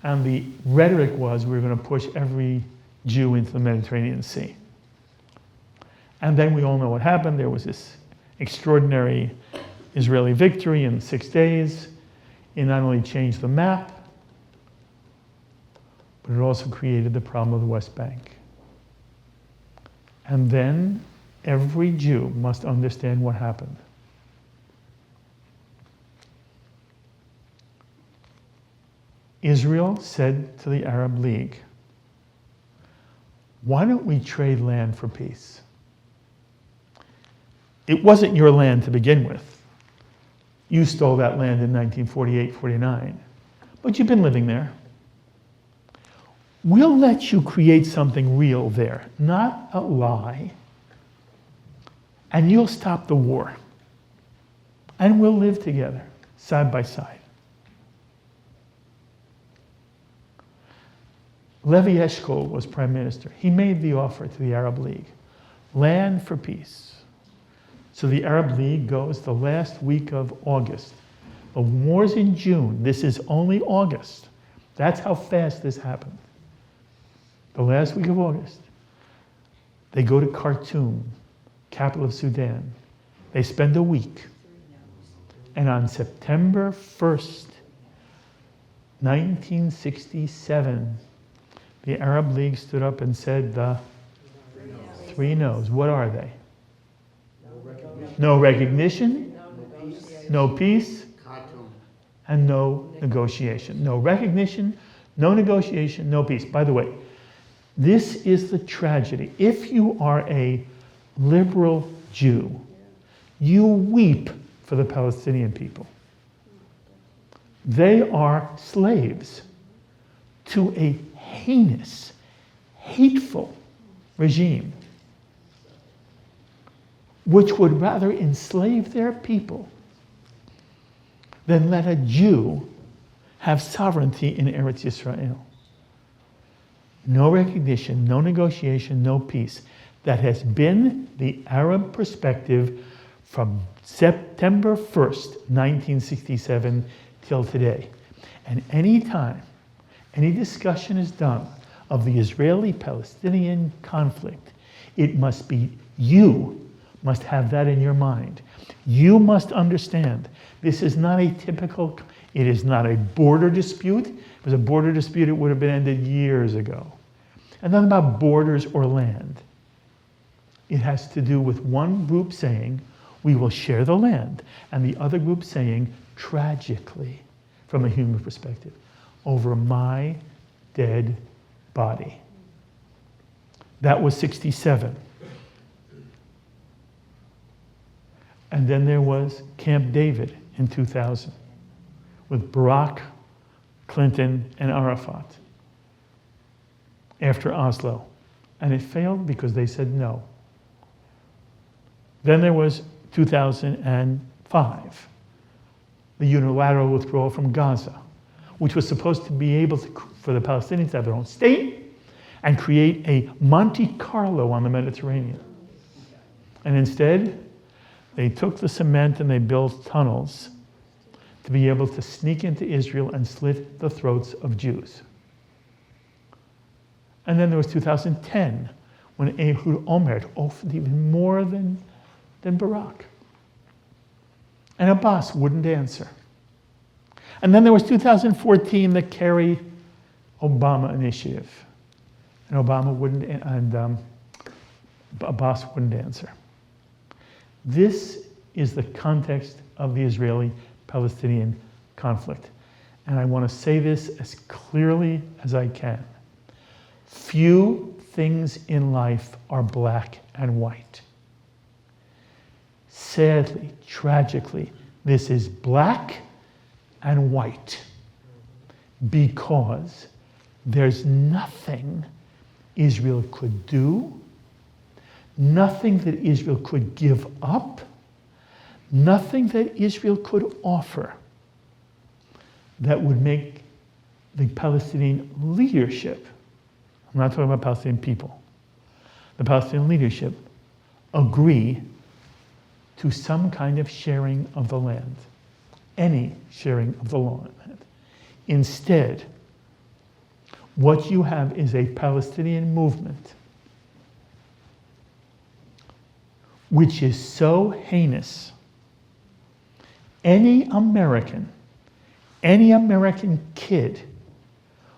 And the rhetoric was, we're going to push every Jew into the Mediterranean Sea. And then we all know what happened. There was this extraordinary Israeli victory in 6 days. It not only changed the map, but it also created the problem of the West Bank. And then every Jew must understand what happened. Israel said to the Arab League, why don't we trade land for peace? It wasn't your land to begin with. You stole that land in 1948, 49. but you've been living there. We'll let you create something real there, not a lie, and you'll stop the war. And we'll live together, side by side. Levi Eshkol was prime minister. He made the offer to the Arab League, land for peace. So the Arab League goes the last week of August. The war's in June. This is only August. That's how fast this happened. The last week of August. They go to Khartoum, capital of Sudan. They spend a week. And on September 1st, 1967, the Arab League stood up and said the three no's. What are they? No recognition, no peace, and no negotiation. No recognition, no negotiation, no peace. By the way, this is the tragedy. If you are a liberal Jew, you weep for the Palestinian people. They are slaves to a heinous, hateful regime which would rather enslave their people than let a Jew have sovereignty in Eretz Yisrael. No recognition, no negotiation, no peace. That has been the Arab perspective from September 1st, 1967 till today. And any time any discussion is done of the Israeli-Palestinian conflict, it must be, you must have that in your mind. You must understand this is not a typical, it is not a border dispute. If it was a border dispute, it would have been ended years ago. And not about borders or land. It has to do with one group saying, we will share the land, and the other group saying, tragically, from a human perspective, over my dead body. That was 67. And then there was Camp David in 2000 with Barack, Clinton, and Arafat after Oslo. And it failed because they said no. Then there was 2005, the unilateral withdrawal from Gaza, which was supposed to be able to, for the Palestinians to have their own state and create a Monte Carlo on the Mediterranean. And instead, they took the cement and they built tunnels to be able to sneak into Israel and slit the throats of Jews. And then there was 2010, when Ehud Olmert offered even more than Barack. And Abbas wouldn't answer. And then there was 2014, the Kerry-Obama initiative. And Obama wouldn't, and Abbas wouldn't answer. This is the context of the Israeli-Palestinian conflict. And I want to say this as clearly as I can. Few things in life are black and white. Sadly, tragically, this is black and white because there's nothing Israel could do, nothing that Israel could give up, nothing that Israel could offer that would make the Palestinian leadership, I'm not talking about Palestinian people, the Palestinian leadership agree to some kind of sharing of the land, any sharing of the land. Instead, what you have is a Palestinian movement which is so heinous. Any American kid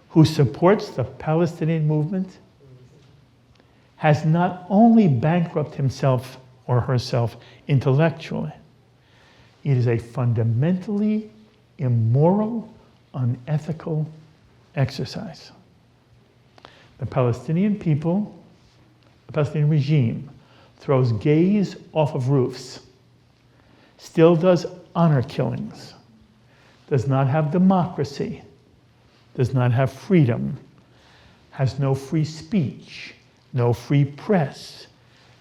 who supports the Palestinian movement has not only bankrupted himself or herself intellectually, it is a fundamentally immoral, unethical exercise. The Palestinian people, the Palestinian regime, throws gays off of roofs, still does honor killings, does not have democracy, does not have freedom, has no free speech, no free press,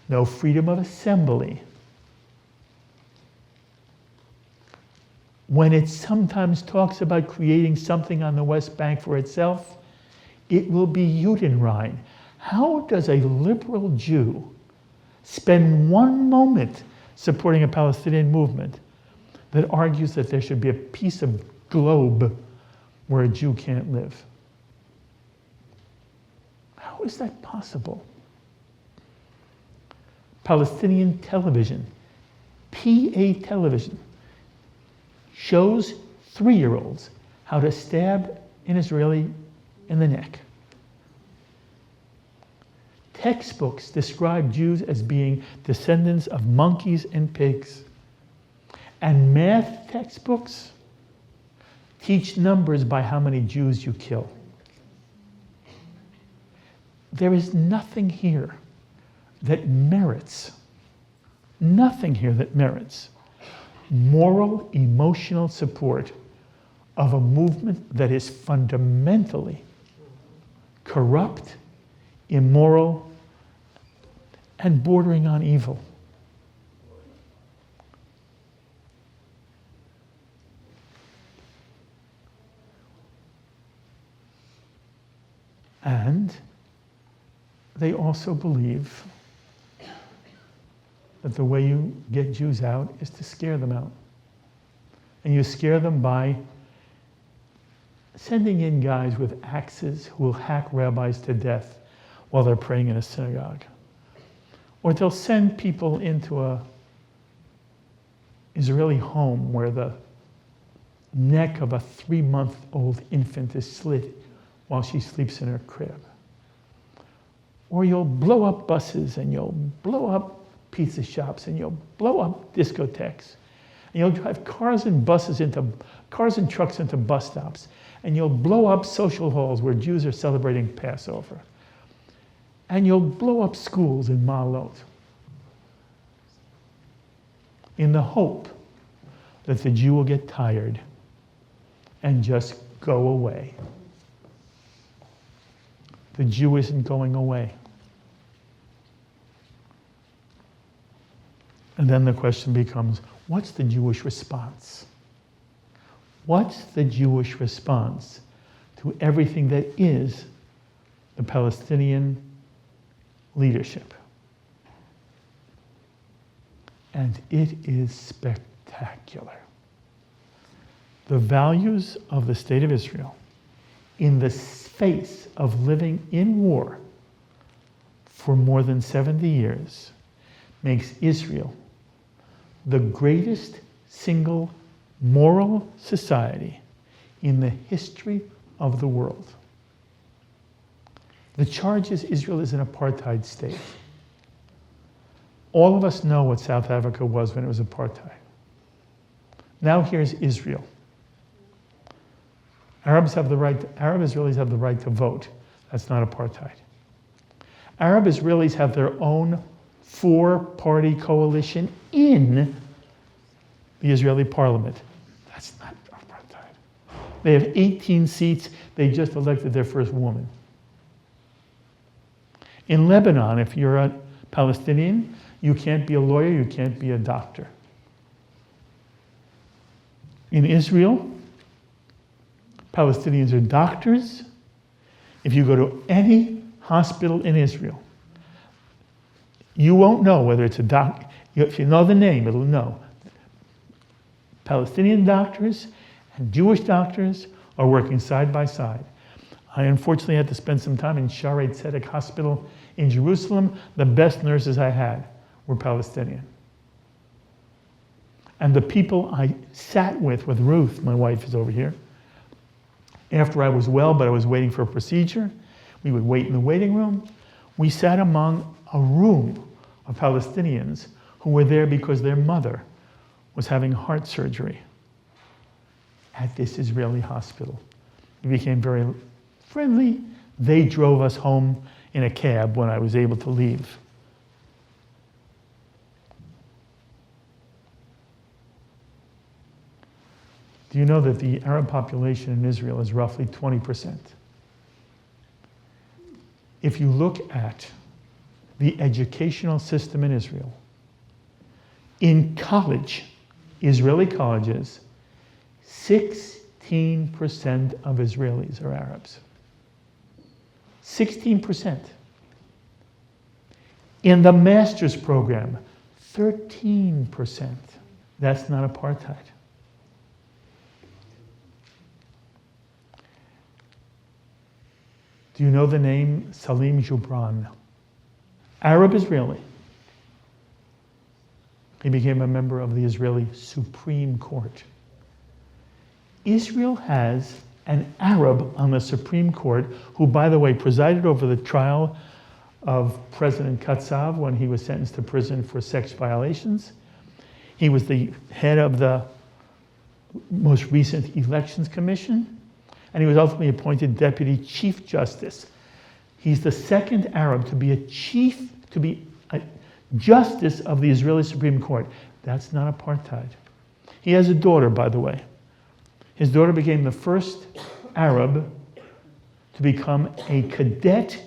no freedom of assembly. When it sometimes talks about creating something on the West Bank for itself, it will be Judenrein. How does a liberal Jew spend one moment supporting a Palestinian movement that argues that there should be a piece of globe where a Jew can't live? How is that possible? Palestinian television, PA television, shows 3-year-olds how to stab an Israeli in the neck. Textbooks describe Jews as being descendants of monkeys and pigs. And math textbooks teach numbers by how many Jews you kill. There is nothing here that merits, moral, emotional support of a movement that is fundamentally corrupt, immoral, and bordering on evil. And they also believe that the way you get Jews out is to scare them out. And you scare them by sending in guys with axes who will hack rabbis to death while they're praying in a synagogue. Or they'll send people into a Israeli home where the neck of a 3-month-old infant is slit while she sleeps in her crib. Or you'll blow up buses, and you'll blow up pizza shops, and you'll blow up discotheques. And you'll drive cars and trucks into bus stops. And you'll blow up social halls where Jews are celebrating Passover. And you'll blow up schools in Ma'alot in the hope that the Jew will get tired and just go away. The Jew isn't going away. And then the question becomes, what's the Jewish response? What's the Jewish response to everything that is the Palestinian leadership? And it is spectacular. The values of the State of Israel in the face of living in war for more than 70 years makes Israel the greatest single moral society in the history of the world. The charge is Israel is an apartheid state. All of us know what South Africa was when it was apartheid. Now here's Israel. Arab Israelis have the right to vote. That's not apartheid. Arab Israelis have their own 4-party coalition in the Israeli parliament. That's not apartheid. They have 18 seats. They just elected their first woman. In Lebanon, if you're a Palestinian, you can't be a lawyer, you can't be a doctor. In Israel, Palestinians are doctors. If you go to any hospital in Israel, you won't know whether it's a doctor. If you know the name, it'll know. Palestinian doctors and Jewish doctors are working side by side. I unfortunately had to spend some time in Shaarei Tzedek Hospital in Jerusalem. The best nurses I had were Palestinian. And the people I sat with Ruth, my wife is over here, after I was well, but I was waiting for a procedure, we would wait in the waiting room. We sat among a room of Palestinians who were there because their mother was having heart surgery at this Israeli hospital. We became very friendly. They drove us home in a cab when I was able to leave. Do you know that the Arab population in Israel is roughly 20%? If you look at the educational system in Israel, in college, Israeli colleges, 16% of Israelis are Arabs. 16%. In the master's program, 13%. That's not apartheid. Do you know the name Salim Joubran? Arab Israeli. He became a member of the Israeli Supreme Court. Israel has an Arab on the Supreme Court who, by the way, presided over the trial of President Katsav when he was sentenced to prison for sex violations. He was the head of the most recent Elections Commission, and he was ultimately appointed Deputy Chief Justice. He's the second Arab to be a Justice of the Israeli Supreme Court. That's not apartheid. He has a daughter, by the way. His daughter became the first Arab to become a cadet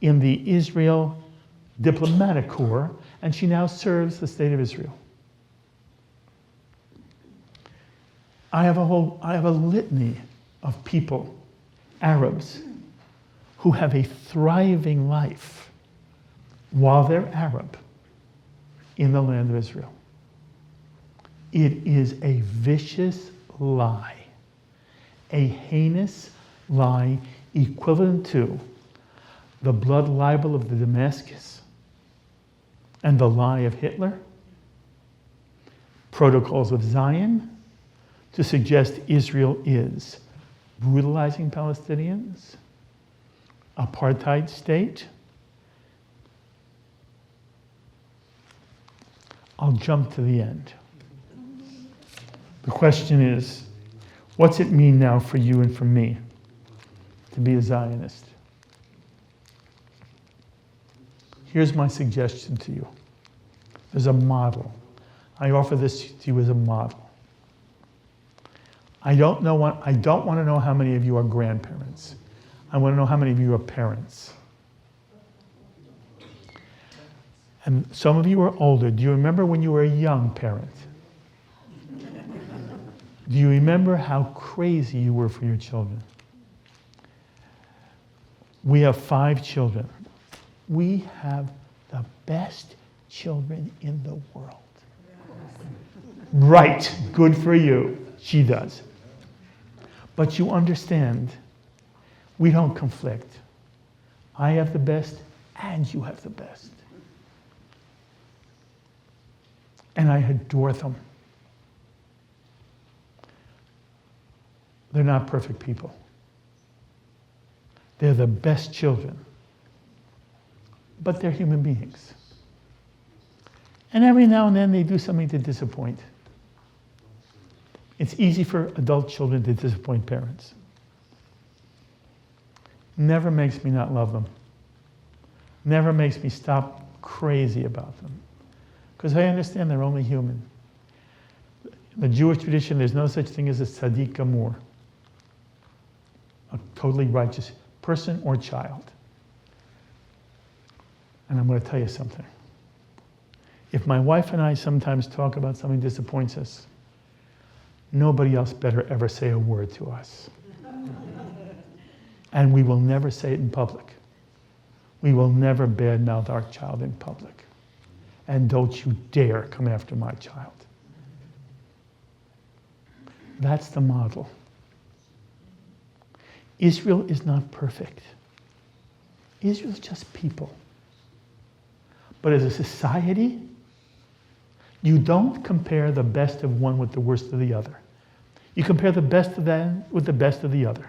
in the Israel Diplomatic Corps, and she now serves the state of Israel. I have a litany of people, Arabs, who have a thriving life while they're Arab in the land of Israel. It is a vicious lie, a heinous lie equivalent to the blood libel of the Damascus and the lie of Hitler, protocols of Zion to suggest Israel is brutalizing Palestinians, apartheid state. I'll jump to the end. The question is, what's it mean now for you and for me to be a Zionist? Here's my suggestion to you. There's a model. I offer this to you as a model. I don't want to know how many of you are grandparents. I want to know how many of you are parents. And some of you are older. Do you remember when you were a young parent? Do you remember how crazy you were for your children? We have 5 children. We have the best children in the world. Right, good for you. She does. But you understand, we don't conflict. I have the best and you have the best. And I adore them. They're not perfect people. They're the best children. But they're human beings. And every now and then they do something to disappoint. It's easy for adult children to disappoint parents. Never makes me not love them. Never makes me stop crazy about them. Because I understand they're only human. In the Jewish tradition, there's no such thing as a tzaddik gamur, a totally righteous person or child. And I'm going to tell you something. If my wife and I sometimes talk about something that disappoints us, nobody else better ever say a word to us. And we will never say it in public. We will never badmouth our child in public. And don't you dare come after my child. That's the model. Israel is not perfect. Israel is just people. But as a society, you don't compare the best of one with the worst of the other. You compare the best of them with the best of the other.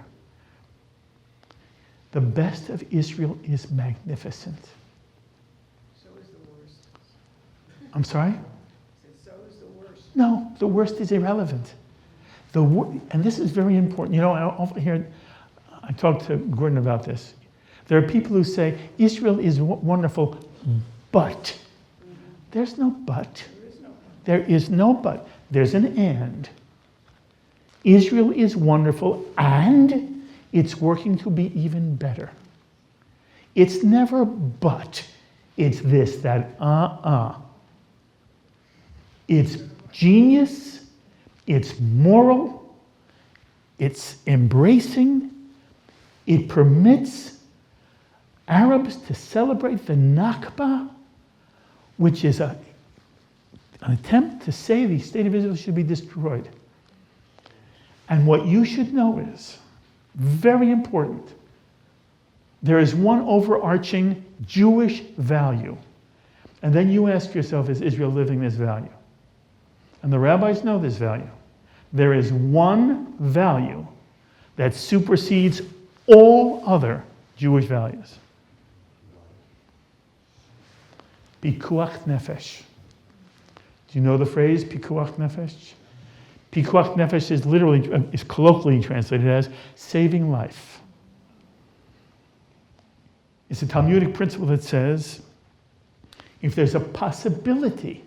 The best of Israel is magnificent. So is the worst. I'm sorry? So is the worst. No, the worst is irrelevant. And this is very important. You know, I often hear, I talked to Gordon about this. There are people who say, Israel is wonderful, but. There's no but. There is no but. There's an and. Israel is wonderful, and it's working to be even better. It's never but. It's this, that, It's genius, it's moral, it's embracing, it permits Arabs to celebrate the Nakba, which is an attempt to say the state of Israel should be destroyed. And what you should know is, very important, there is one overarching Jewish value. And then you ask yourself, is Israel living this value? And the rabbis know this value. There is one value that supersedes all other Jewish values. Pikuach nefesh. Do you know the phrase pikuach nefesh? Pikuach nefesh is colloquially translated as saving life. It's a Talmudic principle that says, if there's a possibility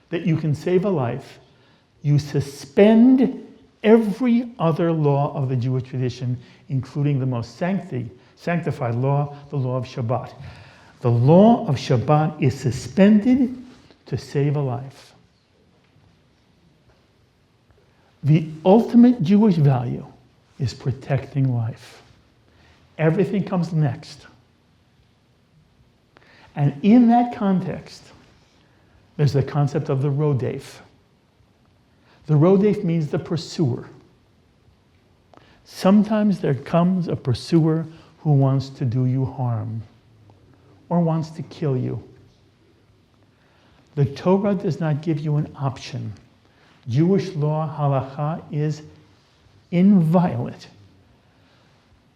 that you can save a life, you suspend every other law of the Jewish tradition, including the most sanctified law, the law of Shabbat. The law of Shabbat is suspended to save a life. The ultimate Jewish value is protecting life. Everything comes next. And in that context, there's the concept of the rodef. The rodef means the pursuer. Sometimes there comes a pursuer who wants to do you harm or wants to kill you. The Torah does not give you an option. Jewish law, halakha, is inviolate.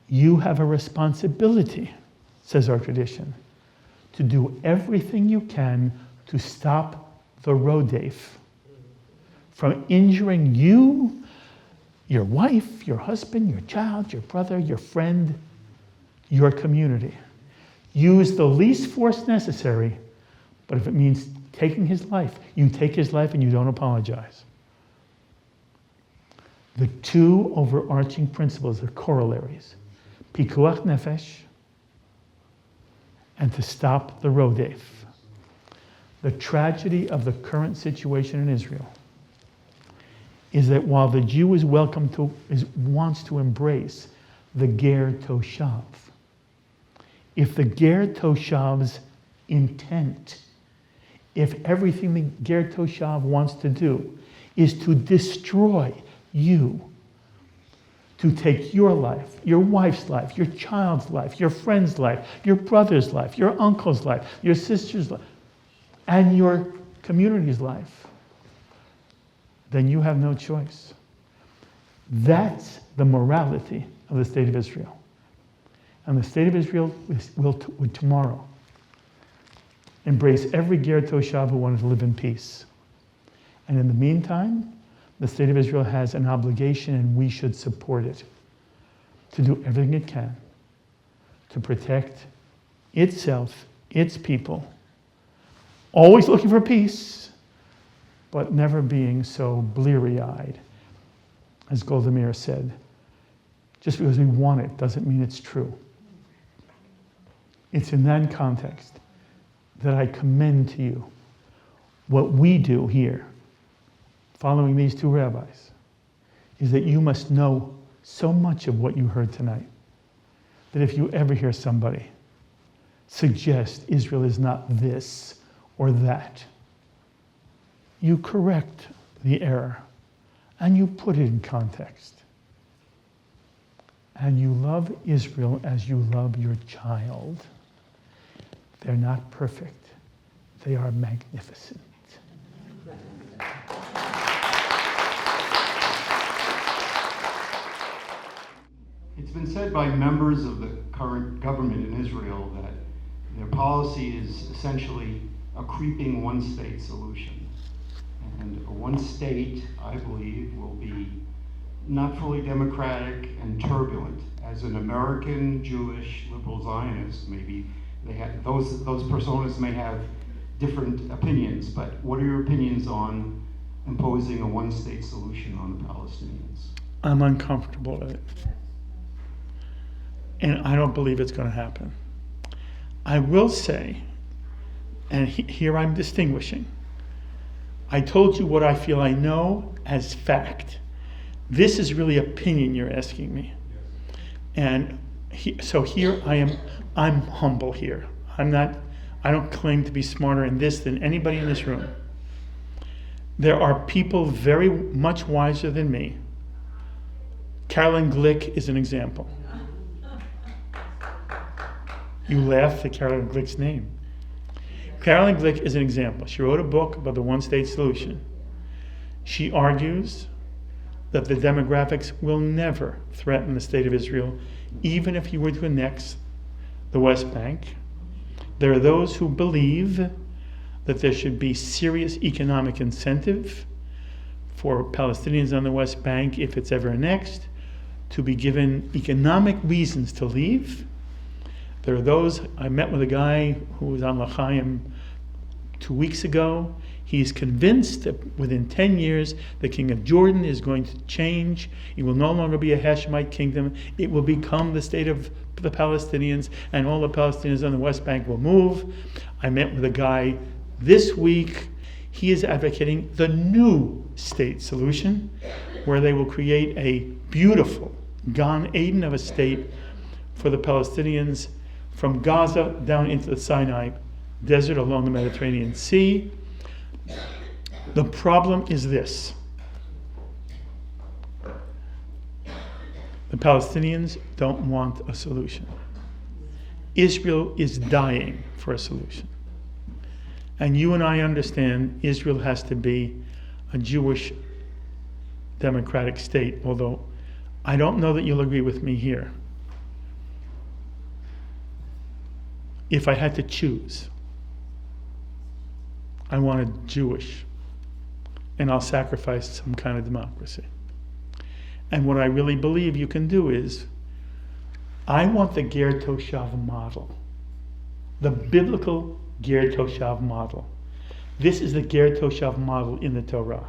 You have a responsibility, says our tradition, to do everything you can to stop the rodef from injuring you, your wife, your husband, your child, your brother, your friend, your community. Use the least force necessary, but if it means taking his life, you take his life and you don't apologize. The two overarching principles are corollaries. Pikuach nefesh, and to stop the rodef. The tragedy of the current situation in Israel is that while the Jew is wants to embrace the Gertoshav, if the Gertoshav's intent, if everything the Gertoshav wants to do is to destroy you, to take your life, your wife's life, your child's life, your friend's life, your brother's life, your uncle's life, your sister's life, and your community's life, then you have no choice. That's the morality of the state of Israel. And the state of Israel would tomorrow embrace every Gertoshav who wanted to live in peace. And in the meantime, the state of Israel has an obligation, and we should support it, to do everything it can to protect itself, its people, always looking for peace, but never being so bleary-eyed. As Golda Meir said, just because we want it doesn't mean it's true. It's in that context that I commend to you what we do here, following these two rabbis, is that you must know so much of what you heard tonight, that if you ever hear somebody suggest Israel is not this or that, you correct the error and you put it in context. And you love Israel as you love your child. They're not perfect. They are magnificent. It's been said by members of the current government in Israel that their policy is essentially a creeping one-state solution. And a one-state, I believe, will be not fully democratic and turbulent. As an American, Jewish, liberal Zionist, maybe they have, those personas may have different opinions, but what are your opinions on imposing a one-state solution on the Palestinians? I'm uncomfortable with it. And I don't believe it's going to happen. I will say, and here I'm distinguishing, I told you what I feel I know as fact. This is really opinion you're asking me. And so here I'm humble here. I don't claim to be smarter in this than anybody in this room. There are people very much wiser than me. Carolyn Glick is an example. You laugh at Carolyn Glick's name. Carolyn Glick is an example. She wrote a book about the one-state solution. She argues that the demographics will never threaten the state of Israel, even if you were to annex the West Bank. There are those who believe that there should be serious economic incentive for Palestinians on the West Bank, if it's ever annexed, to be given economic reasons to leave. There are those, I met with a guy who was on L'chaim 2 weeks ago. He's convinced that within 10 years, the king of Jordan is going to change. It will no longer be a Hashemite kingdom. It will become the state of the Palestinians, and all the Palestinians on the West Bank will move. I met with a guy this week. He is advocating the new state solution, where they will create a beautiful Gan Eden of a state for the Palestinians from Gaza down into the Sinai Desert along the Mediterranean Sea. The problem is this. The Palestinians don't want a solution. Israel is dying for a solution. And you and I understand Israel has to be a Jewish democratic state, although I don't know that you'll agree with me here. If I had to choose, I wanted Jewish, and I'll sacrifice some kind of democracy. And what I really believe you can do is, I want the Gertoshav model, the biblical Gertoshav model. This is the Gertoshav model in the Torah.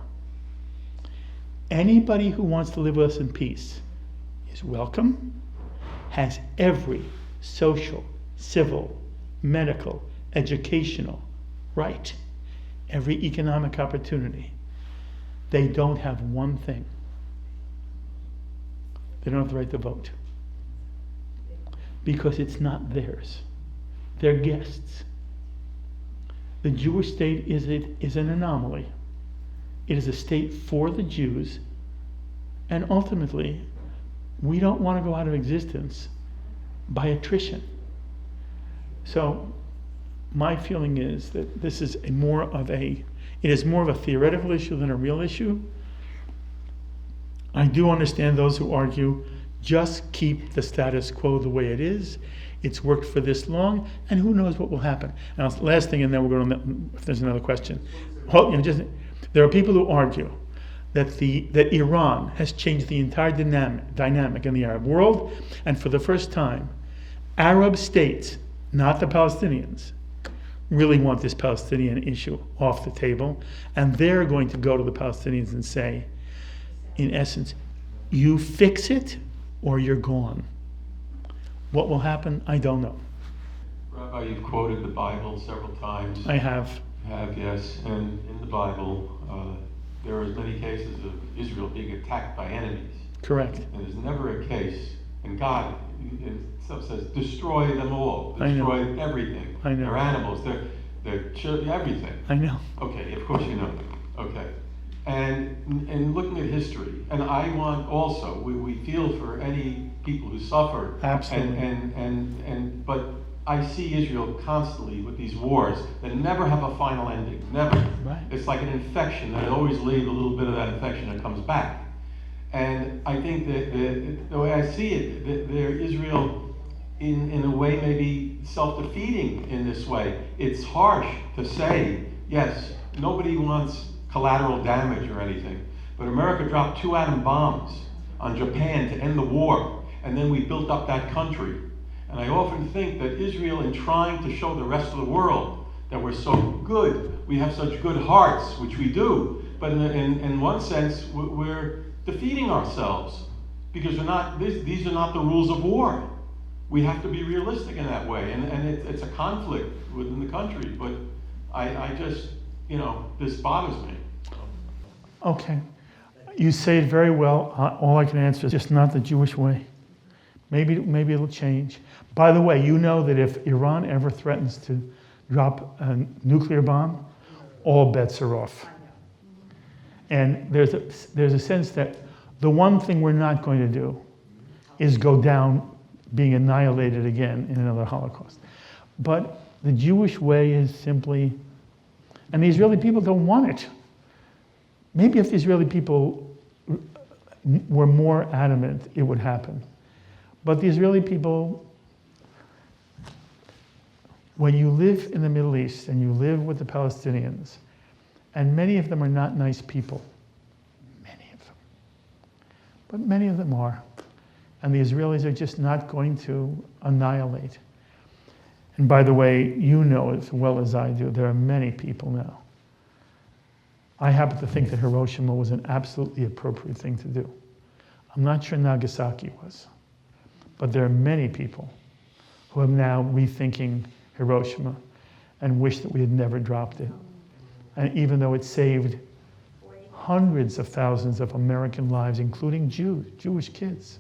Anybody who wants to live with us in peace is welcome, has every social, civil, medical, educational right, every economic opportunity. They don't have one thing. They don't have the right to vote. Because it's not theirs. They're guests. The Jewish state is an anomaly. It is a state for the Jews, and ultimately, we don't want to go out of existence by attrition. So, my feeling is that this is more of a theoretical issue than a real issue. I do understand those who argue, just keep the status quo the way it is. It's worked for this long, and who knows what will happen. Now, last thing, and then we'll go to if there's another question. There are people who argue that Iran has changed the entire dynamic in the Arab world, and for the first time, Arab states, not the Palestinians, really want this Palestinian issue off the table, and they're going to go to the Palestinians and say, in essence, you fix it or you're gone. What will happen, I don't know. Rabbi, you've quoted the Bible several times. I have. You have, yes. And in the Bible, there are many cases of Israel being attacked by enemies. Correct. And there's never a case, and God stuff says, destroy them all. Destroy everything. I know. Their animals, their children, everything. I know. Okay, of course you know. Okay. And looking at history, and I want also, we feel for any people who suffer. Absolutely. But I see Israel constantly with these wars that never have a final ending. Never. Right. It's like an infection that always leaves a little bit of that infection that comes back. And I think that the way I see it, Israel, in a way, maybe self-defeating in this way. It's harsh to say, yes, nobody wants collateral damage or anything, but America dropped 2 atom bombs on Japan to end the war, and then we built up that country. And I often think that Israel, in trying to show the rest of the world that we're so good, we have such good hearts, which we do, but in one sense, we're defeating ourselves, because these are not the rules of war. We have to be realistic in that way, and it's a conflict within the country, but I just, this bothers me. Okay. You say it very well. All I can answer is just not the Jewish way. Maybe it'll change. By the way, you know that if Iran ever threatens to drop a nuclear bomb, all bets are off. And there's a sense that the one thing we're not going to do is go down being annihilated again in another Holocaust. But the Jewish way is simply, and the Israeli people don't want it. Maybe if the Israeli people were more adamant, it would happen. But the Israeli people, when you live in the Middle East and you live with the Palestinians, and many of them are not nice people, many of them, but many of them are, and the Israelis are just not going to annihilate. And by the way, you know as well as I do, there are many people now. I happen to think that Hiroshima was an absolutely appropriate thing to do. I'm not sure Nagasaki was, but there are many people who are now rethinking Hiroshima and wish that we had never dropped it. And even though it saved hundreds of thousands of American lives, including Jewish kids,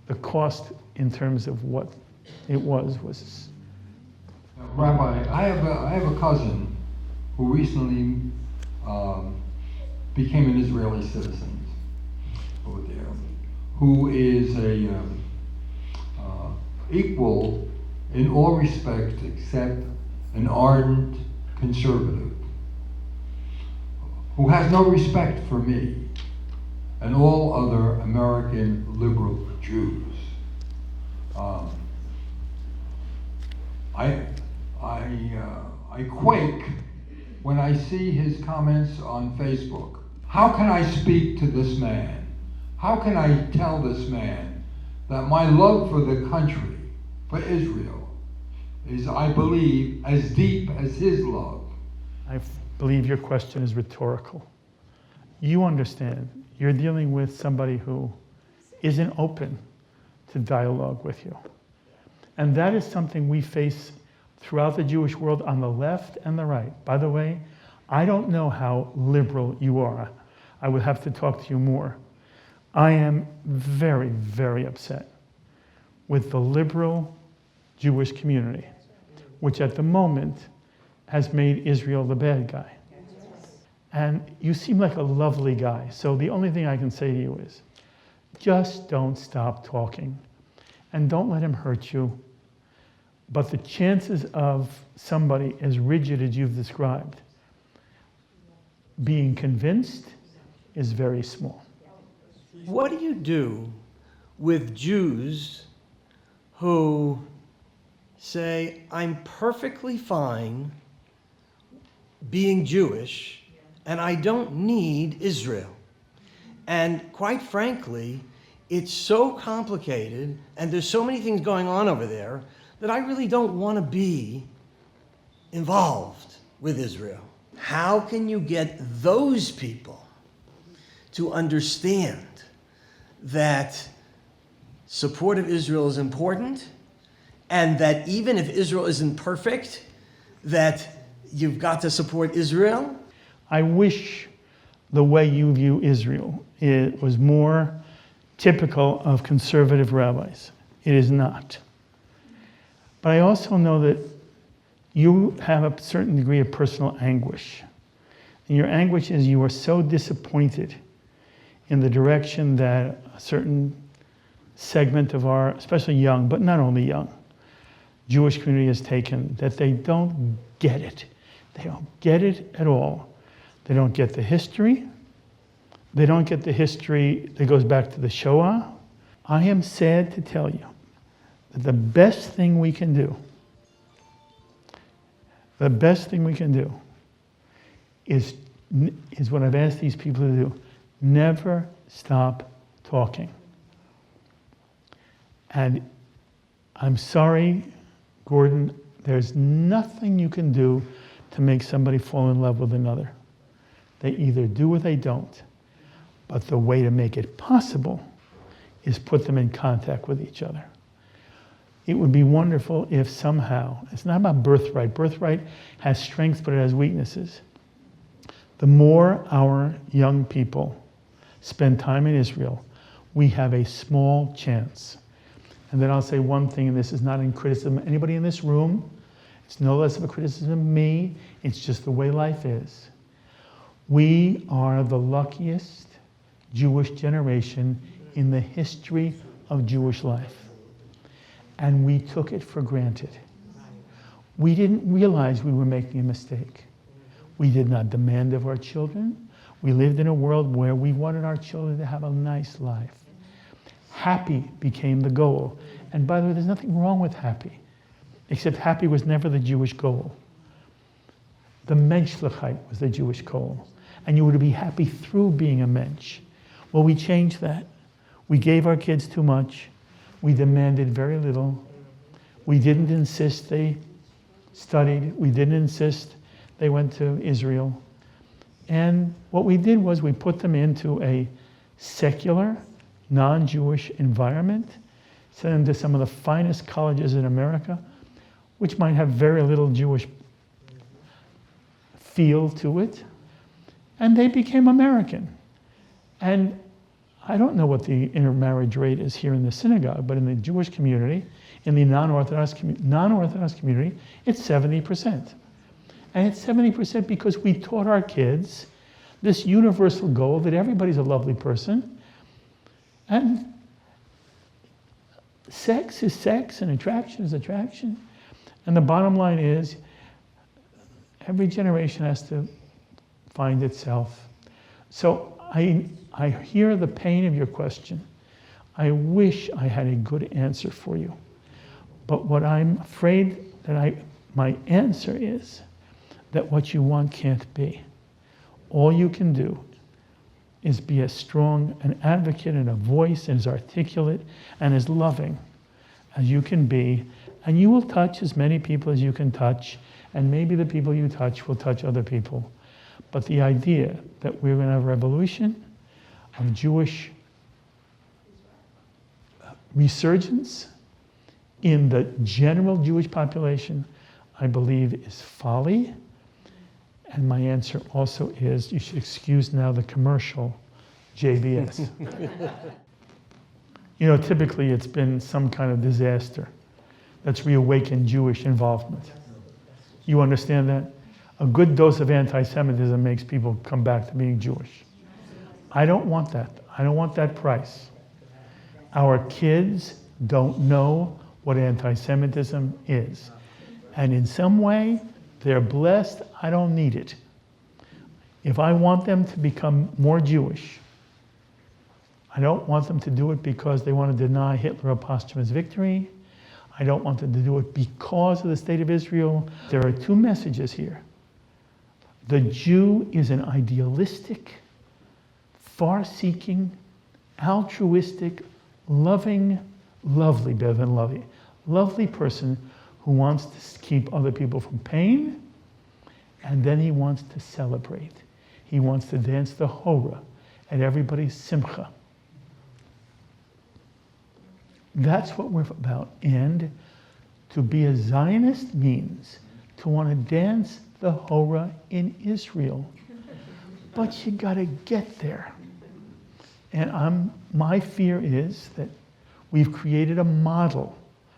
the cost in terms of what it was. Rabbi, I have a cousin who recently became an Israeli citizen over there, who is a equal in all respects except an ardent conservative, who has no respect for me and all other American liberal Jews. I quake when I see his comments on Facebook. How can I speak to this man? How can I tell this man that my love for the country, for Israel, is, I believe, as deep as his love? I believe your question is rhetorical. You understand, you're dealing with somebody who isn't open to dialogue with you. And that is something we face throughout the Jewish world on the left and the right. By the way, I don't know how liberal you are. I would have to talk to you more. I am very, very upset with the liberal Jewish community, which at the moment has made Israel the bad guy. And you seem like a lovely guy, so the only thing I can say to you is, just don't stop talking, and don't let him hurt you. But the chances of somebody as rigid as you've described being convinced is very small. What do you do with Jews who say, I'm perfectly fine being Jewish and I don't need Israel? And quite frankly, it's so complicated and there's so many things going on over there that I really don't want to be involved with Israel. How can you get those people to understand that support of Israel is important, and that even if Israel isn't perfect, that you've got to support Israel? I wish the way you view Israel it was more typical of conservative rabbis. It is not. But I also know that you have a certain degree of personal anguish. And your anguish is you are so disappointed in the direction that a certain segment of our, especially young, but not only young, Jewish community has taken, that they don't get it. They don't get it at all. They don't get the history. They don't get the history that goes back to the Shoah. I am sad to tell you that the best thing we can do is what I've asked these people to do. Never stop talking. And I'm sorry, Gordon, there's nothing you can do to make somebody fall in love with another. They either do or they don't. But the way to make it possible is put them in contact with each other. It would be wonderful if somehow, it's not about birthright. Birthright has strengths, but it has weaknesses. The more our young people spend time in Israel, we have a small chance. And then I'll say one thing, and this is not in criticism of anybody in this room. It's no less of a criticism of me. It's just the way life is. We are the luckiest Jewish generation in the history of Jewish life. And we took it for granted. We didn't realize we were making a mistake. We did not demand of our children. We lived in a world where we wanted our children to have a nice life. Happy became the goal. And by the way, there's nothing wrong with happy, except happy was never the Jewish goal. The menschlichkeit was the Jewish goal. And you were to be happy through being a mensch. Well, we changed that. We gave our kids too much. We demanded very little. We didn't insist they studied. We didn't insist they went to Israel. And what we did was we put them into a secular, non-Jewish environment, sent them to some of the finest colleges in America, which might have very little Jewish feel to it. And they became American. And I don't know what the intermarriage rate is here in the synagogue, but in the Jewish community, in the non-Orthodox community, it's 70%. And it's 70% because we taught our kids this universal goal that everybody's a lovely person, and sex is sex, and attraction is attraction. And the bottom line is, every generation has to find itself. So I hear the pain of your question. I wish I had a good answer for you. But what I'm afraid that my answer is that what you want can't be. All you can do is be as strong an advocate and a voice and as articulate and as loving as you can be, and you will touch as many people as you can touch, and maybe the people you touch will touch other people. But the idea that we're going to have a revolution of Jewish resurgence in the general Jewish population, I believe is folly. And my answer also is, you should excuse now the commercial JBS. You know, typically it's been some kind of disaster that's reawakened Jewish involvement. You understand that? A good dose of anti-Semitism makes people come back to being Jewish. I don't want that. I don't want that price. Our kids don't know what anti-Semitism is. And in some way, they're blessed. I don't need it. If I want them to become more Jewish, I don't want them to do it because they want to deny Hitler a posthumous victory. I don't want them to do it because of the state of Israel. There are two messages here. The Jew is an idealistic, far-seeking, altruistic, loving, lovely, better than lovely person who wants to keep other people from pain, and then he wants to celebrate. He wants to dance the hora at everybody's simcha. That's what we're about. And to be a Zionist means to want to dance the hora in Israel. But you got to get there. And my fear is that we've created a model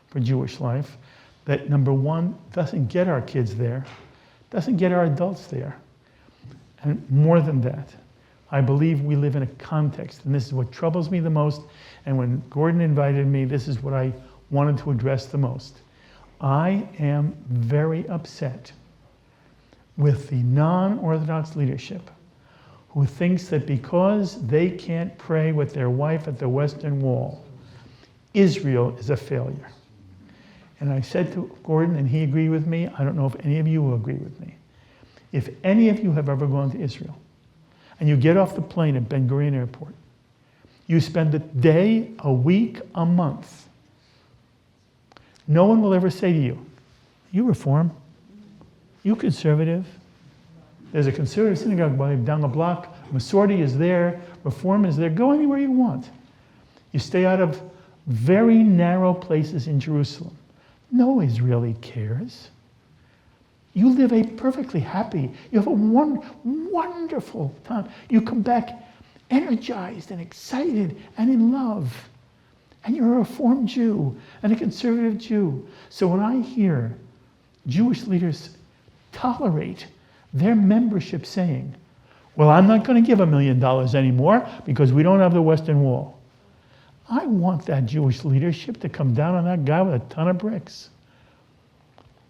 for Jewish life that, number one, doesn't get our kids there, doesn't get our adults there. And more than that, I believe we live in a context, and this is what troubles me the most, and when Gordon invited me, this is what I wanted to address the most. I am very upset with the non-Orthodox leadership who thinks that because they can't pray with their wife at the Western Wall, Israel is a failure. And I said to Gordon, and he agreed with me, I don't know if any of you will agree with me. If any of you have ever gone to Israel, and you get off the plane at Ben Gurion Airport, you spend a day, a week, a month, no one will ever say to you, you Reform, you conservative. There's a conservative synagogue down the block, Masorti is there, Reform is there. Go anywhere you want. You stay out of very narrow places in Jerusalem. No Israeli cares. You live a perfectly happy, you have a wonderful time. You come back energized and excited and in love. And you're a Reformed Jew and a conservative Jew. So when I hear Jewish leaders tolerate their membership saying, well, I'm not going to give $1 million anymore because we don't have the Western Wall. I want that Jewish leadership to come down on that guy with a ton of bricks.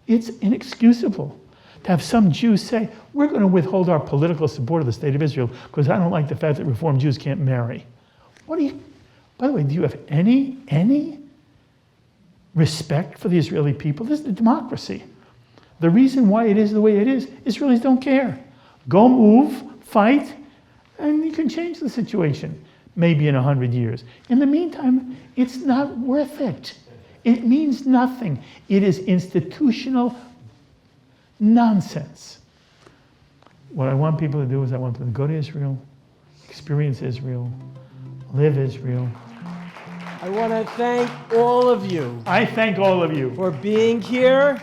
It's inexcusable to have some Jews say, we're going to withhold our political support of the state of Israel because I don't like the fact that Reformed Jews can't marry. By the way, do you have any respect for the Israeli people? This is a democracy. The reason why it is the way it is, Israelis don't care. Go move, fight, and you can change the situation, maybe in 100 years. In the meantime, it's not worth it. It means nothing. It is institutional nonsense. What I want people to do is I want them to go to Israel, experience Israel, live Israel. I want to thank all of you I thank all of you. for being here.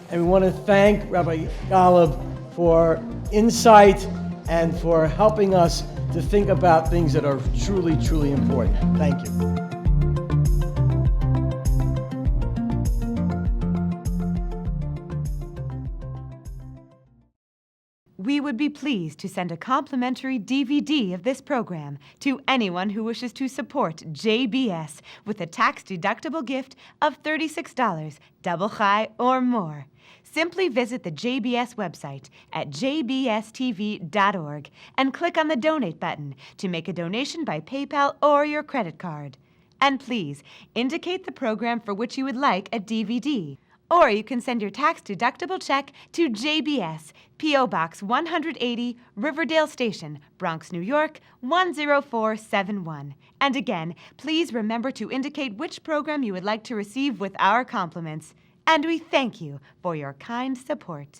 And we want to thank Rabbi Golub for insight and for helping us to think about things that are truly, truly important. Thank you. We would be pleased to send a complimentary DVD of this program to anyone who wishes to support JBS with a tax-deductible gift of $36, double chai or more. Simply visit the JBS website at jbstv.org and click on the Donate button to make a donation by PayPal or your credit card. And please indicate the program for which you would like a DVD. Or you can send your tax-deductible check to JBS, P.O. Box 180, Riverdale Station, Bronx, New York, 10471. And again, please remember to indicate which program you would like to receive with our compliments. And we thank you for your kind support.